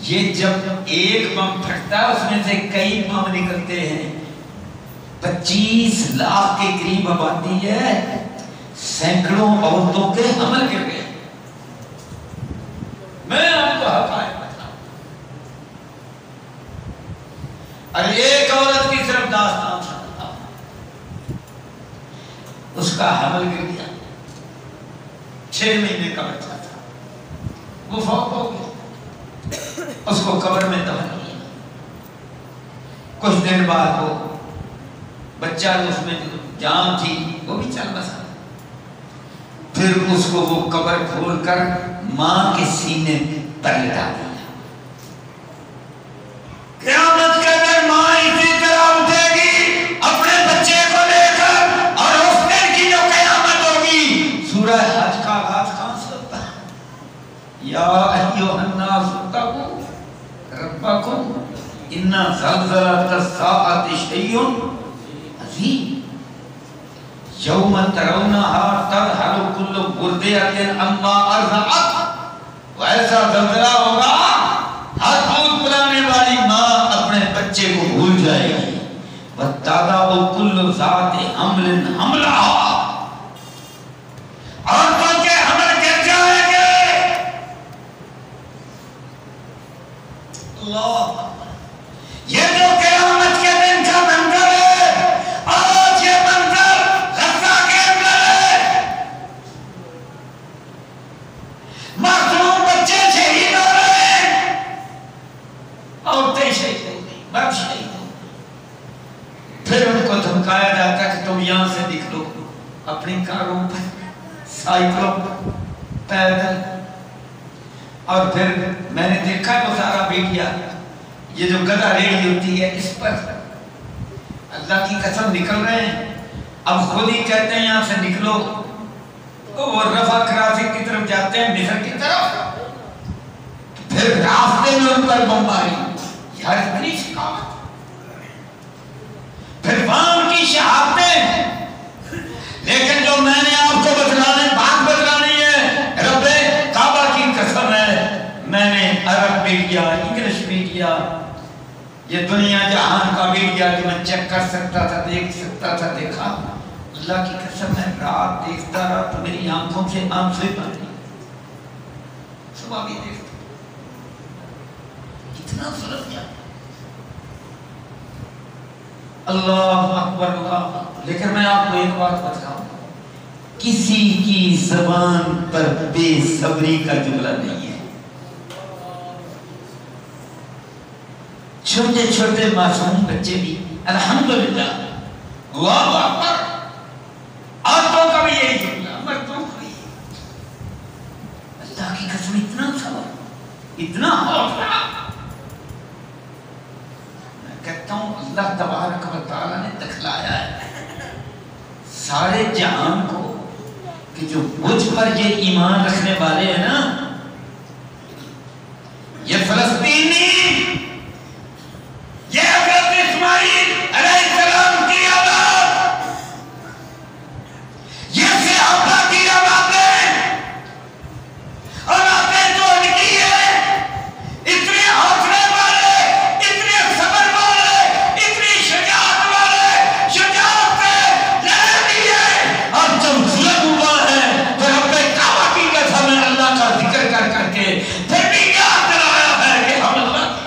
یہ جب ایک بم پھٹتا ہے اس میں سے کئی بم نکلتے ہیں. 25 لاکھ کے قریب آبادی ہے، سینکڑوں عورتوں کے حمل گر گئے. میں آپ کو حقائق بتاؤں. اور ایک عورت کی صرف داستان سنتا ہوں. اس کا حمل گر گیا، 6 مہینے کا بچہ تھا، وہ فوت ہو گیا. اس کو قبر میں دفن کیا. کچھ دن بعد وہ بچہ اس میں جو جان تھی وہ بھی چل بسا. پھر اس کو وہ قبر کھول کر ماں کے سینے پر لٹا دیا. قیامت کے دن ماں اسی طرح اٹھے گی اپنے بچے کو لے کر، اور اس دن کی جو قیامت ہوگی سورہ حج کا آغاز کہاں سے ہوتا ہے؟ یا ایھا الناس اتقوا ربکم ان زلزلۃ الساعۃ شیء عظیم یوم ترونها تذہل کل مرضعۃ عما ارضعت. ایسا زلزلہ ہوگا ہر دودھ پلانے والی ماں اپنے بچے کو بھول جائے گی. وتضع کل ذات حمل حملها، عورتوں کے حمل گر جائیں گے. اللہ، یہ جو قیامت کے دن کا منظر ہے، آج یہ منظر غزہ کے اندر ہے. یہاں سے نکلو اپنی کاروں پر، سائیکلوں پر، پیدل. اور پھر میں نے دیکھا وہ سارا میڈیا، یہ جو گدھا ریڑھی ہوتی ہے اس پر اللہ کی قسم نکل رہے ہیں. اب خود ہی کہتے ہیں یہاں سے نکلو، تو وہ رفح کراسنگ کی طرف جاتے ہیں، مصر کی طرف، پھر راستے میں ان پر بمباری. یار اتنی شکایت، پھر وہاں کی شہادتیں. لیکن جو میں نے آپ کو بات بتلانی ہے، رب کعبہ کی قسم ہے، میں نے عرب میڈیا، انگلش میڈیا، یہ دنیا جہان کا میڈیا جو میں چیک کر سکتا تھا، دیکھ سکتا تھا، دیکھا. اللہ کی قسم ہے رات دیکھتا رہا تو میری آنکھوں سے آنسو بن گئی. صبح بھی دیکھتا، اتنا ظلم کیا. اللہ اکبر اللہ. لیکن میں آپ کو ایک بات بتاؤں، کسی کی زبان پر بے صبری کا جملہ نہیں ہے. چھوٹے چھوٹے معصوم بچے بھی الحمدللہ، اللہ اکبر. عورتوں کا بھی یہی جملہ، مردوں کا بھی. اللہ کی قسم اتنا صبر، اتنا حوصلہ. میں کہتا ہوں اللہ تبارک و تعالیٰ نے دکھلایا ہے سارے جہان کو کہ جو مجھ پر یہ ایمان رکھنے والے ہیں نا، یہ فلسطینی، یہ حضرت اسماعیل علیہ السلام کی اولاد، یہ صحابہ کی اولادیں، اولادیں جو ان کی ہے، اتنے حوصلے والے، اتنے صبر والے، اتنی شجاعت والے، شجاعت سے لڑے دیے. اور جب ظلم ہوا ہے تو رب کعبہ کی قسم ہے اللہ کا ذکر کر کر کے پھر بھی یاد دلایا ہے کہ ہم اللہ کے.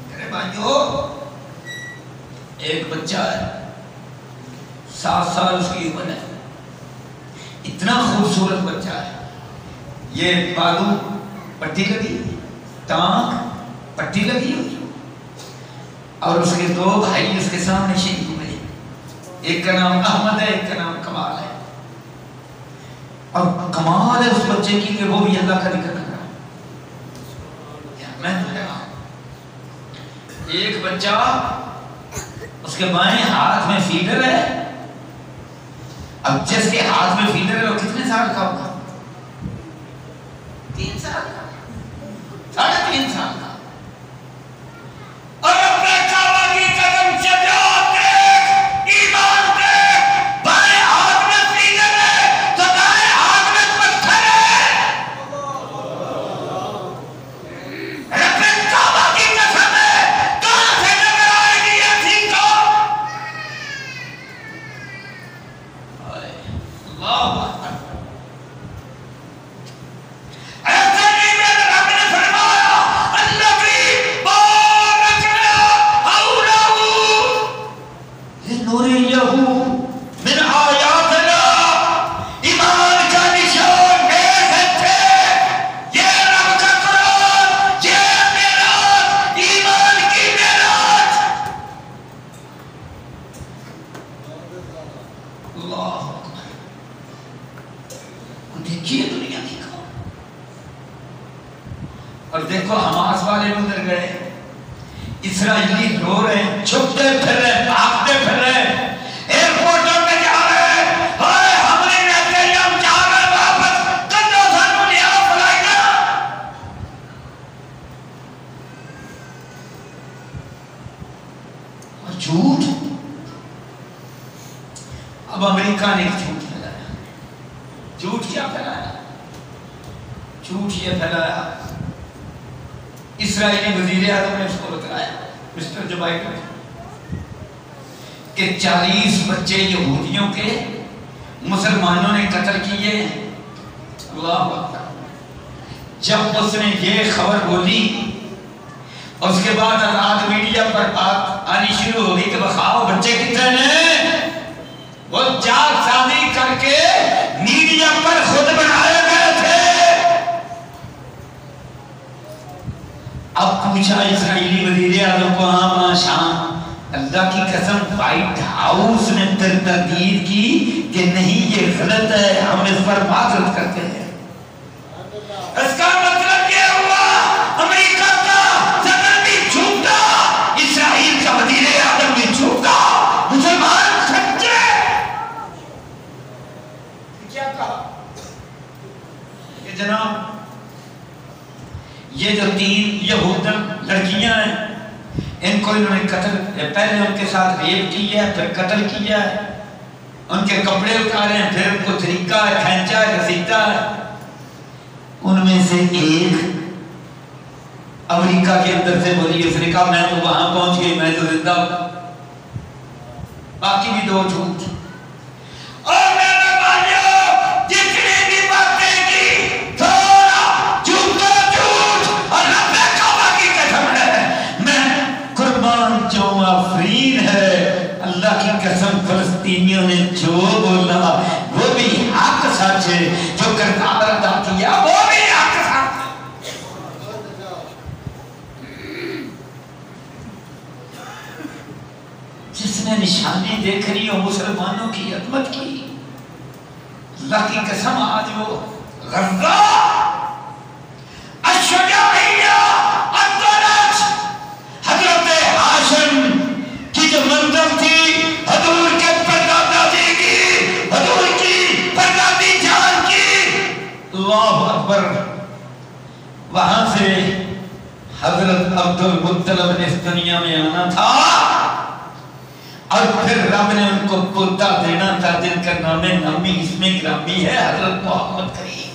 میرے بھائیو، ایک بچہ ہے 7 سال اس کی عمر ہے، اتنا خوبصورت بچہ ہے. یہ بالو پٹی لگی، ٹانک پٹی لگی ہوئی، اور اس کے 2 بھائی اس کے سامنے شہید ہوئے. ایک کا نام احمد ہے، ایک کا نام کمال ہے. اور کمال ہے اس بچے کی کہ وہ بھی اللہ کا ذکر کر رہا ہے. میں تو ایک بچہ اس کے بائیں ہاتھ میں فیڈر ہے. اب جس کے ہاتھ میں فیڈر ہے وہ کتنے سال کا ہوگا؟ 3 سال کا، 3.5 سال کا. اور اپنے کعبہ کی قدم شجاعت دیکھ، ایمان دیکھ. بائیں ہاتھ میں فیڈر ہے تو دائیں ہاتھ میں پتھر ہے. رب کعبہ کی قسم ہے، کہاں سے نظر آئے گی یہ سیکھو. اللہ اکبر. ایسے نہیں میں رب نے فرمایا الذی بارکنا حولہ لنریہ من آیاتنا. ایمان کا نشان ایسے تھے، یہ رب کا قرآن، یہ معراج، ایمان کی معراج. اللہ اکبر. دیکھیے دنیا کی کام. اور دیکھو حماس والے گزر گئے، اسرائیلی رو رہے ہیں، چھپتے پھر رہے، بھاگتے پھر رہے، ایئرپورٹوں میں جا رہے ہیں. ہائے ہم نہیں رہتے، ہم جا رہے ہیں واپس، کندھوں سانوں لیا فلائی گا. اور جھوٹ. اب امریکہ نے جھوٹ پھیلایا. جھوٹ کیا پھیلایا؟ جھوٹ یہ پھیلایا، اسرائیلی وزیر اعظم نے اس کو بتایا مسٹر جو بائیڈن کہ 40 بچے یہودیوں کے مسلمانوں نے قتل کیے. اللہ اکبر. جب اس نے یہ خبر بولی، اس کے بعد آزاد میڈیا پر بات آنی شروع ہو گئی کہ بخاؤ بچے کتنے نے. وہ جال سازی کر کے میڈیا پر خود بنائے گئے تھے. اب پوچھا اسرائیلی وزیر اعظم کو ہاں شام، اللہ کی قسم وائٹ ہاؤس نے تردید کی کہ نہیں یہ غلط ہے، ہم اس پر معذرت کرتے ہیں۔ اس کا مطلب یہ ہوا امریکہ کا صدر بھی جھوٹا، اسرائیل کا وزیر اعظم بھی جھوٹا، مسلمان سچے۔ کیا کہا کہ جناب یہ جو 3 یہودن لڑکیاں ہیں ان کو انہوں نے قتل، پہلے ان کے ساتھ ریپ کیا ہے، پھر قتل کیا ہے، ان کے کپڑے اتارے ہیں، پھر ان کو طریقہ ہے، کھینچا ہے، گھسیٹا ہے۔ ان میں سے ایک امریکہ کے اندر سے بولی، اس نے کہا میں تو وہاں پہنچ گئی، میں تو زندہ ہوں، باقی بھی 2 جھوٹ۔ اور میرے بھائیو جتنی بھی باتیں کی تھوڑا جھوٹا جھوٹ اور رب کعبہ کی قسم ہے، میں قربان جو آفرین ہے اللہ کی قسم فلسطینیوں نے جو بولا وہ بھی حق سچ ہے، جو کردار ادا کیا وہ بھی حق سچ ہے۔ جس نے نشانی دیکھ رہی ہو مسلمانوں کی عظمت کی، اللہ کی قسم آج وہ غزہ الشجاعیہ الدرج حضرت ہاشم کی جو منظر تھی، حضور کے پردادا جی کی، حضور کی پردادی جان کی، اللہ اکبر، وہاں سے حضرت عبد المطلب نے اس دنیا میں آنا تھا اور پھر رب نے ان کو پوتا دینا تھا جن کا نام نامی اس میں گرامی ہے حضرت محمد کریم۔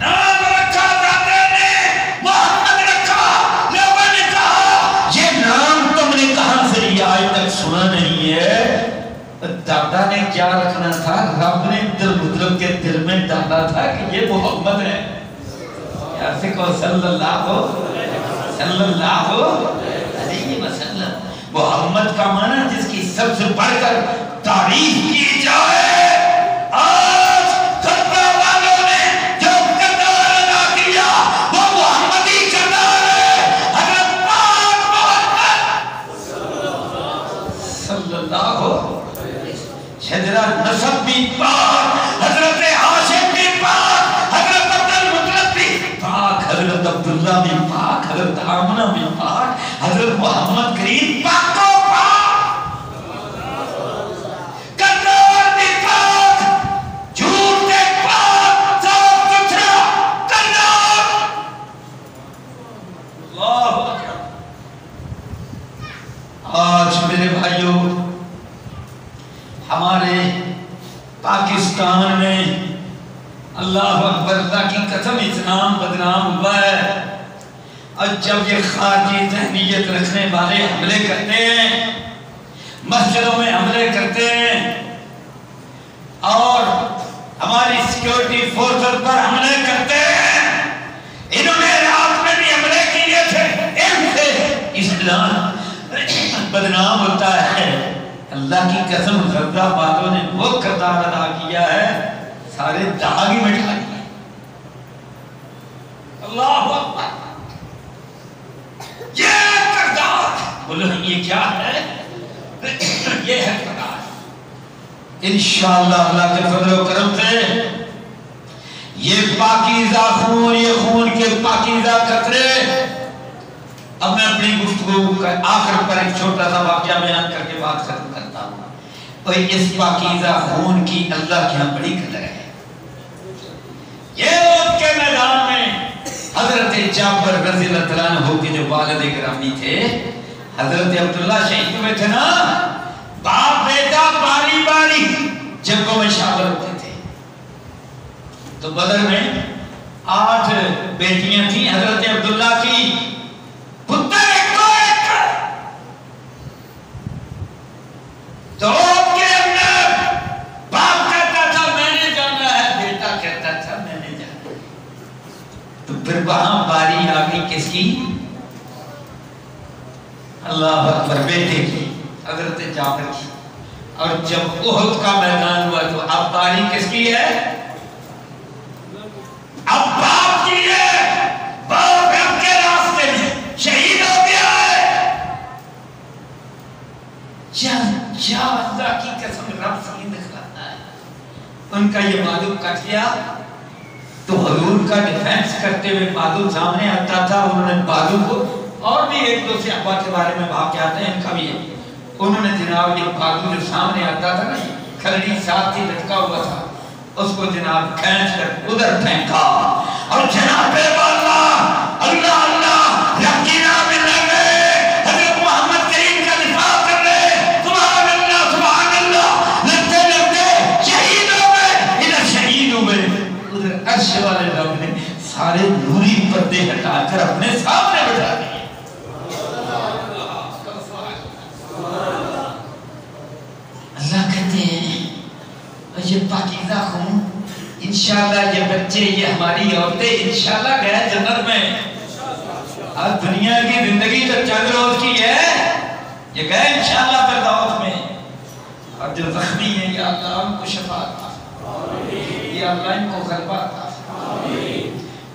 نام رکھا دادا نے، محمد رکھا، لوگوں نے کہا یہ نام تم نے کہاں سے لیا، آج تک سنا نہیں ہے۔ دادا نے کیا رکھنا تھا، رب نے عبد المطلب کے دل میں ڈالا تھا کہ یہ محمد ہے۔ ایسے کو صلی اللہ علیہ وسلم، محمد کا معنی جس کی سب سے بڑھ کر تعریف کی جائے۔ آج خطبہ والوں نے جو کردار ادا کیا وہ محمدی کردار ہے، حضرت پاک محمد صلی اللہ علیہ وسلم۔ شجرہ نسب بھی پاک، حضرت ہاشم بھی پاک، حضرت عبد المطلب بھی پاک، حضرت عبداللہ بھی پاک، حضرت آمنہ بھی پاک، حضرت محمد کریم پاک و پاک، کردار بھی پاک، جھوٹ بھی پاک، صاف ستھرا کردار۔ اللہ اکبر۔ آج میرے بھائیوں ہمارے پاکستان میں اللہ اکبر، اللہ کی قسم اسلام بدنام ہوا ہے۔ اور جب یہ خارجی ذہنیت رکھنے والے حملے کرتے ہیں، مسجدوں میں حملے کرتے ہیں اور ہماری سیکیورٹی فورسز پر حملے کرتے ہیں، انہوں نے رات میں بھی حملے کیے تھے، ان سے اسلام بدنام ہوتا ہے۔ اللہ کی قسم غزہ والوں نے وہ کردار ادا کیا ہے، سارے داغ ہی مٹا دیے۔ اللہ اکبر، یہ کردار، بولو یہ کیا ہے، یہ ہے کردار۔ انشاءاللہ اللہ کے فضل و کرم سے یہ پاکیزہ خون، یہ خون کے پاکیزہ قطرے، اب میں اپنی گفتگو کا آخر پر ایک چھوٹا سا واقعہ بیان کر کے بات ختم کرتا ہوں۔ اور اس پاکیزہ خون کی اللہ کی ہم بڑی قدر ہے۔ یہ احد کے میدان میں حضرت جعفر رضی اللہ عنہ کے جو والد گرامی تھے، حضرت عبداللہ شہید ہوئے تھے نا، باپ بیٹا باری باری جنگوں میں شامل ہوتے تھے۔ تو بدر میں 8 بیٹیاں تھیں حضرت عبداللہ کی، پتر ایک کو ایک، تو کے اندر باپ کہتا تھا میں نے جانا ہے، بیٹا کہتا تھا میں نے جانا ہے۔ تو پھر وہاں باری آگئی کس کی؟ اللہ اکبر، بیٹے کی، حضرت جعفر کی۔ اور جب احد کا میدان ہوا تو اب باری کس کی ہے؟ اب کا یہ بازو کٹ گیا تو حضور کا ڈیفینس کرتے ہوئے بازو سامنے آتا تھا. انہوں نے بازو کو اور بھی ایک دو صحابہ کے بارے میں واقعات ہیں ان کا بھی ہے. انہوں نے جناب یہ بازو جو سامنے آتا تھا نا کھلڑی ساتھ ہی لٹکا ہوا تھا اس کو جناب کھینچ کر ادھر پھینکا اور جناب اللہ اللہ اللہ یقینا باللہ حضرت محمد کریم کا دفاع کر رہے سبحان اللہ لگتے لگتے شہید ہو گئے ادھر شہید ہو گئے. ادھر عرش والے رب نے سارے نوری پردے ہٹا کر اپنے سامنے بٹھا دیے. اللہ کہتے ہیں یہ پاکیزہ خون انشاءاللہ یہ بچے یہ ہماری عورتیں انشاءاللہ گئے جنت میں. اب دنیا کی زندگی تو چند روز کی ہے یہ گئے انشاءاللہ فردوس میں. اور جو زخمی ہیں یا اللہ ان کو شفا عطا یا اللہ ان کو غلبہ عطا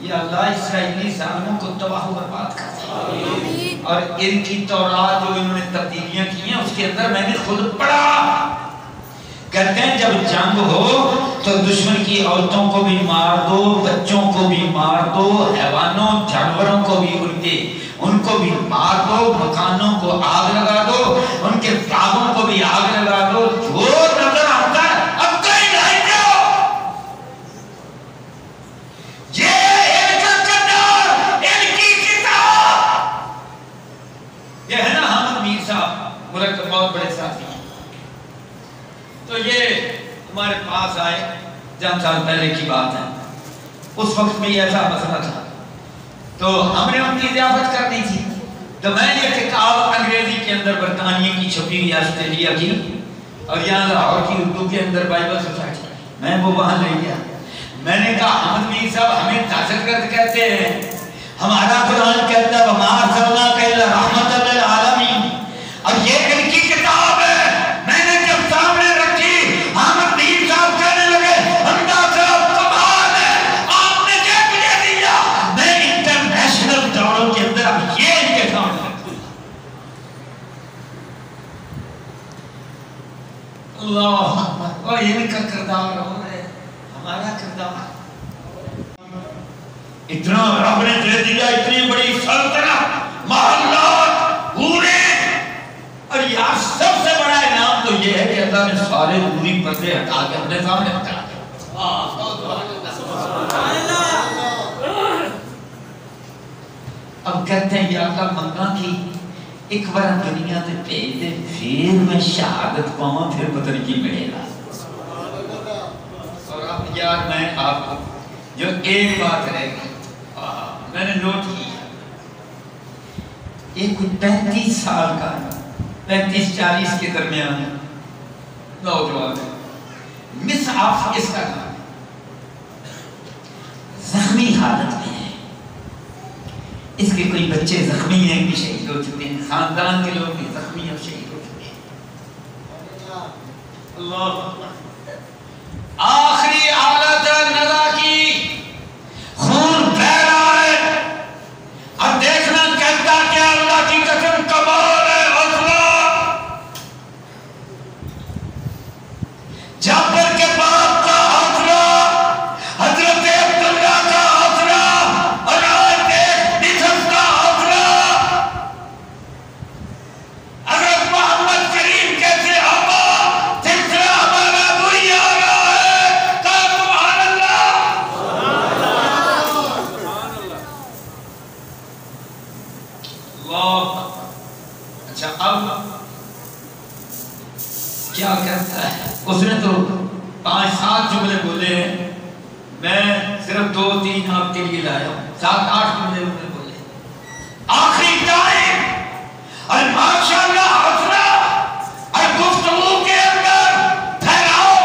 یا اللہ اسرائیلی ظالموں کو تباہ و برباد کر. اور ان کی تورات جو انہوں نے تبدیلیاں کی ہیں اس کے اندر میں نے خود پڑھا کہتے ہیں جب جنگ ہو تو دشمن کی عورتوں کو بھی مار دو بچوں کو بھی مار دو حیوانوں جانوروں کو بھی ان کو بھی مار دو مکانوں کو آگ لگا دو ان کے باغوں کو بھی آگ لگا دو جو نظر آتا ہے اب کہیں نہیں دو. یہ ان کا قدر ان کی کتاب یہ ہے نا حامد میر صاحب ملک کے بہت بڑے ساتھی ہیں. تو یہ ہمارے پاس آئے چند سال پہلے کی بات ہے. اس وقت میں یہ ایسا مسئلہ تھا تو ہم نے ان کی ضیافت کرنی تھی تو میں نے یہ کتاب انگریزی کے اندر برطانیہ کی چھپی ہوئی آسٹریلیا کی اور یہاں لاہور کی اردو کے اندر بائبل سوسائٹی میں وہ وہاں لے گیا. میں نے کہا احمد میر صاحب ہمیں دہشت گرد کہتے ہیں ہمارا قرآن کہتا ہے وما ارسلناک الا رحمۃ للعالمین اور یہ ان کی کتاب ہے. میں نے جب سامنے رکھی احمد میر صاحب کہنے لگے انداز صاحب کمال ہے آپ نے کیا مجھے دیا. میں انٹرنیشنل دوروں کے اندر اب یہ ان کے سامنے رکھوں اللہ اکبر. اور ان کا کردار ہو رہے ہمارا کردار اتنا رب نے دے دیا اتنی بڑی سلطنت محلات پورے اور یہاں سب سے بڑا انعام تو یہ ہے کہ اللہ نے سارے دوری پردے ہٹا کے اپنے سامنے بتا دیا. اب کہتے ہیں یا اللہ منگا کی ایک بار دنیا سے بھیج دے پھر میں شہادت پاؤں پھر پتہ نہیں کی ملے گا. اور اب یار میں آپ کو جو ایک بات رہ گئی میں نے نوٹ کی ایک 35 سال کا 35-40 کے درمیان نوجوان ہے مصعب اس کا نام زخمی حالت میں ہے. اس کے کوئی بچے زخمی ہیں کہ شہید ہو چکے ہیں خاندان کے لوگ بھی زخمی اور شہید ہو چکے ہیں. اللہ آخری حالت نزا کی خون بہ رہا ہے اب دیکھنا کہتا کیا اللہ کی قسم کمال ہے حوصلہ جعفر کے باپ کا حوصلہ حضرت عبداللہ کا حوصلہ اور آج دیکھ نصف کا حوصلہ حضرت محمد کریم کیسے آبا سلسلہ ہمارا وہی آ رہا ہے کہا سبحان اللہ. اچھا اب کیا کرتا ہے اس نے تو 5-7 جملے بولے ہیں میں صرف 2-3 آپ کے لیے لایا ہوں 7-8 جملے انہوں نے بولے آخری ٹائم اور ماشاءاللہ حوصلہ اور گفتگو کے اندر ٹھہراؤ.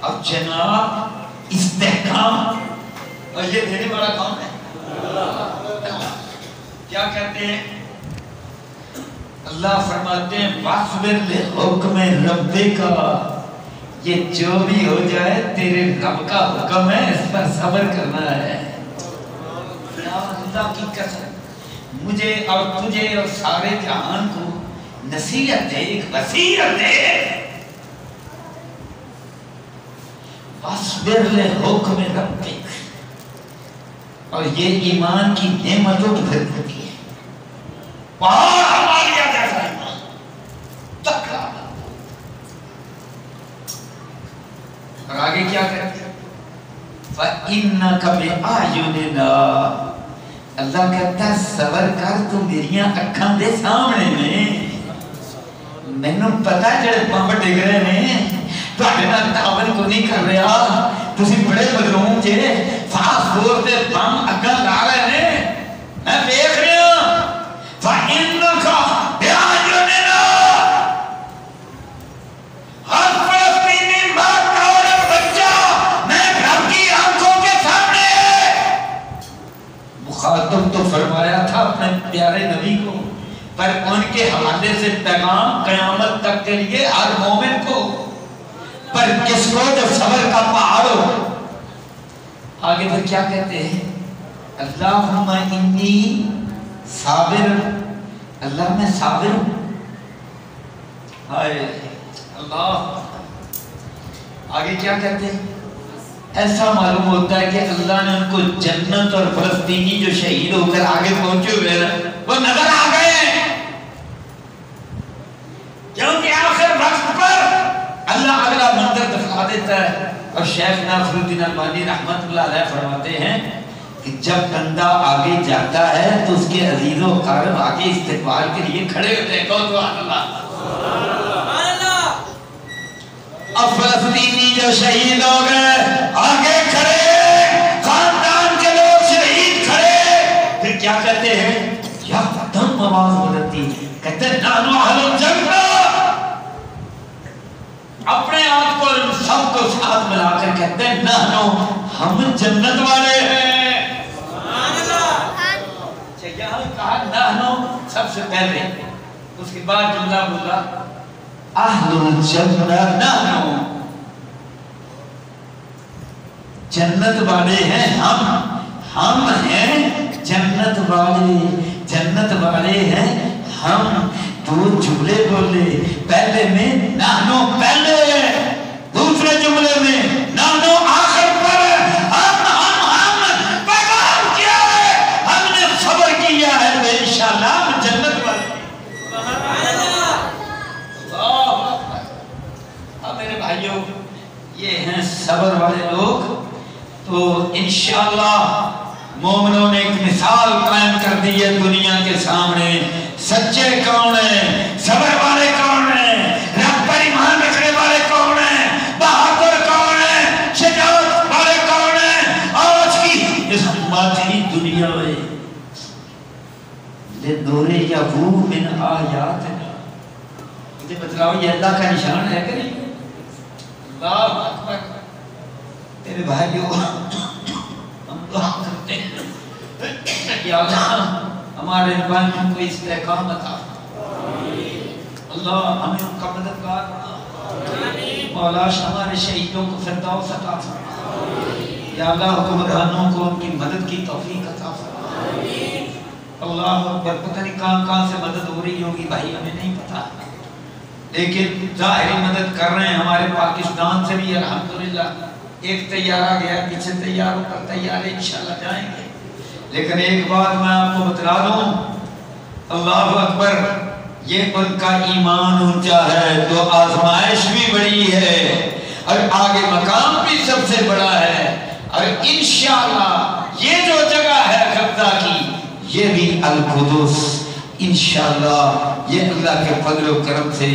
اب جناب استحکام اور یہ دینے والا کون ہے کیا کہتے ہیں اللہ فرماتے ہیں واصبر لحکم ربک یہ جو بھی ہو جائے تیرے رب کا حکم ہے اس پر صبر کرنا ہے. یا اللہ کی قسم مجھے اور تجھے اور سارے جہان کو نصیحت دے ایک وصیت دے فاصبر لحکم ربک، اور یہ ایمان کی نعمتوں کی پھر ہوتی ہے، پہاڑ ہماریا جیسا ایمان تکڑا۔ اور آگے کیا کہتے ہیں؟ فَإِنَّكَ بِأَعْيُنِنَا، اللہ کہتا ہے صبر کر تو میریاں اکھاں دے سامنے میں، مینوں پتہ جڑے بمب ڈگ رہے ہیں تواڈے نال تعاون کو نہیں کر رہا، تسی بڑے مظلوم جے، فاس فور تے بم اگاں لا رہے ہیں، میں دیکھ رہا ہوں۔ فَإِنَّكَ بِأَعْيُنِنَا، ہر فلسطینی ماں کا اور بچہ میں گھر کی آنکھوں کے سامنے ہے۔ مخاطب تو فرمایا تھا اپنے پیارے نبی کو، پر ان کے حوالے سے پیغام قیامت تک کے لیے ہر مومن کو، پر کس کو جو صبر کا پہاڑ ہو۔ آگے پھر کیا کہتے ہیں؟ اللہم انی صابر، اللہ میں صابر ہوں۔ ہائے اللہ، آگے کیا کہتے ہیں؟ ایسا معلوم ہوتا ہے کہ اللہ نے ان کو جنت اور فلسطینی جو شہید ہو کر آگے پہنچے ہوئے ہیں وہ نظر آ گئے ہیں، کیونکہ آخر وقت پر اللہ اگلا منظر دکھا دیتا ہے۔ اور شیخ ناصر الدین البانی رحمت اللہ علیہ فرماتے ہیں کہ جب بندہ آگے جاتا ہے تو اس کے عزیز و اقارب آگے استقبال کے لیے کھڑے ہوتے ہیں، کہو سبحان اللہ۔ اب فلسطینی جو شہید ہو گئے آگے کھڑے، خاندان کے لوگ شہید کھڑے، پھر کیا کہتے ہیں؟ یا قدم آواز بدلتی، کہتے ہیں نحن اہل الجنہ، اپنے آپ کو سب کو ساتھ ملا کر کہتے ہیں نحن، ہم جنت والے ہیں۔ سبحان اللہ۔ یہاں کہا نحن سب سے پہلے، اس کے بعد جملہ بولا اہل الجنہ نحن، جنت والے ہیں ہم ہیں جنت والے، جنت والے ہیں ہم۔ دو جملے بولے، پہلے میں نحنو پہلے، دوسرے جملے میں نحنو آخر پر، ہم پیغام کیا ہے، ہم نے صبر کیا ہے تو انشاءاللہ ہم جنت والے۔ اب میرے بھائیوں یہ ہیں صبر والے لوگ، تو انشاءاللہ مومنوں نے ایک مثال قائم کر دی ہے دنیا کے سامنے۔ سچے کون ہیں؟ صبر والے کون ہیں؟ رب پر ایمان رکھنے والے کون ہیں؟ بہادر کون ہیں؟ شجاعت والے کون ہیں؟ آج کی اس مادی دنیا میں لنور یعقوب من آیاتنا، مجھے بتلاؤ یہ اللہ کا نشان ہے کہ نہیں؟ اللہ اکبر۔ میرے بھائیوں ہم دعا کرتے ہیں یا اللہ ہمارے بھائیوں کو استحکام عطا، اللہ ہمیں ان کا مددگار بنا، مولا ہمارے شہیدوں کو فردوس عطا فرما، یا اللہ حکمرانوں کو ان کی مدد کی توفیق عطا فرما۔ اللہ اکبر، پتہ نہیں کہاں سے مدد ہو رہی ہوگی بھائی، ہمیں نہیں پتا، لیکن ظاہری مدد کر رہے ہیں ہمارے پاکستان سے بھی الحمدللہ۔ ایک طیارہ گیا، پیچھے طیاروں پر تیارے انشاءاللہ جائیں گے، لیکن ایک بات میں آپ کو بتلا دوں، اللہ اکبر، یہ ان کا ایمان اونچا ہے تو آزمائش بھی بڑی ہے اور آگے مقام بھی سب سے بڑا ہے، اور انشاءاللہ یہ جو جگہ ہے غزہ کی یہ بھی القدس، انشاءاللہ یہ اللہ کے فضل و کرم سے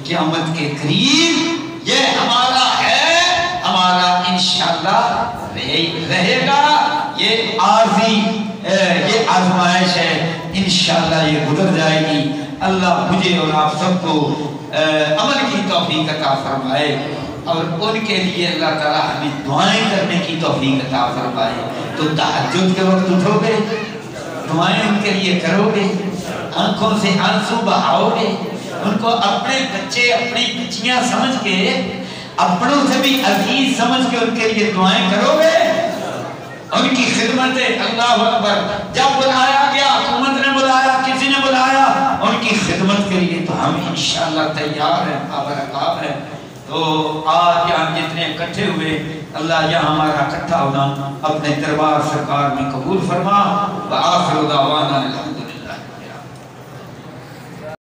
قیامت کے قریب یہ ہمارا ہے، ہمارا انشاءاللہ رہے گا۔ یہ عارضی یہ آزمائش ہے، انشاءاللہ یہ گزر جائے گی۔ اللہ مجھے اور آپ سب کو عمل کی توفیق عطا فرمائے، اور ان کے لیے اللہ تعالیٰ ہمیں دعائیں کرنے کی توفیق عطا فرمائے۔ تو تہجد کے وقت اٹھو گے، دعائیں ان کے لیے کرو گے، آنکھوں سے آنسو بہاؤ گے، ان کو اپنے بچے اپنی بچیاں سمجھ کے، اپنوں سے بھی عزیز سمجھ کے ان کے لیے دعائیں کرو گے، ان کی خدمت۔ اللہ اکبر، جب بلایا گیا، حکومت نے بلایا، کسی نے بلایا، ان کی خدمت کے لیے تو ہم انشاءاللہ تیار ہیں، آبرکاب ہیں۔ تو آج یہاں جتنے اکٹھے ہوئے اللہ یہاں ہمارا اکٹھا ہونا اپنے دربار سرکار میں قبول فرما وآخر دعوانا الحمد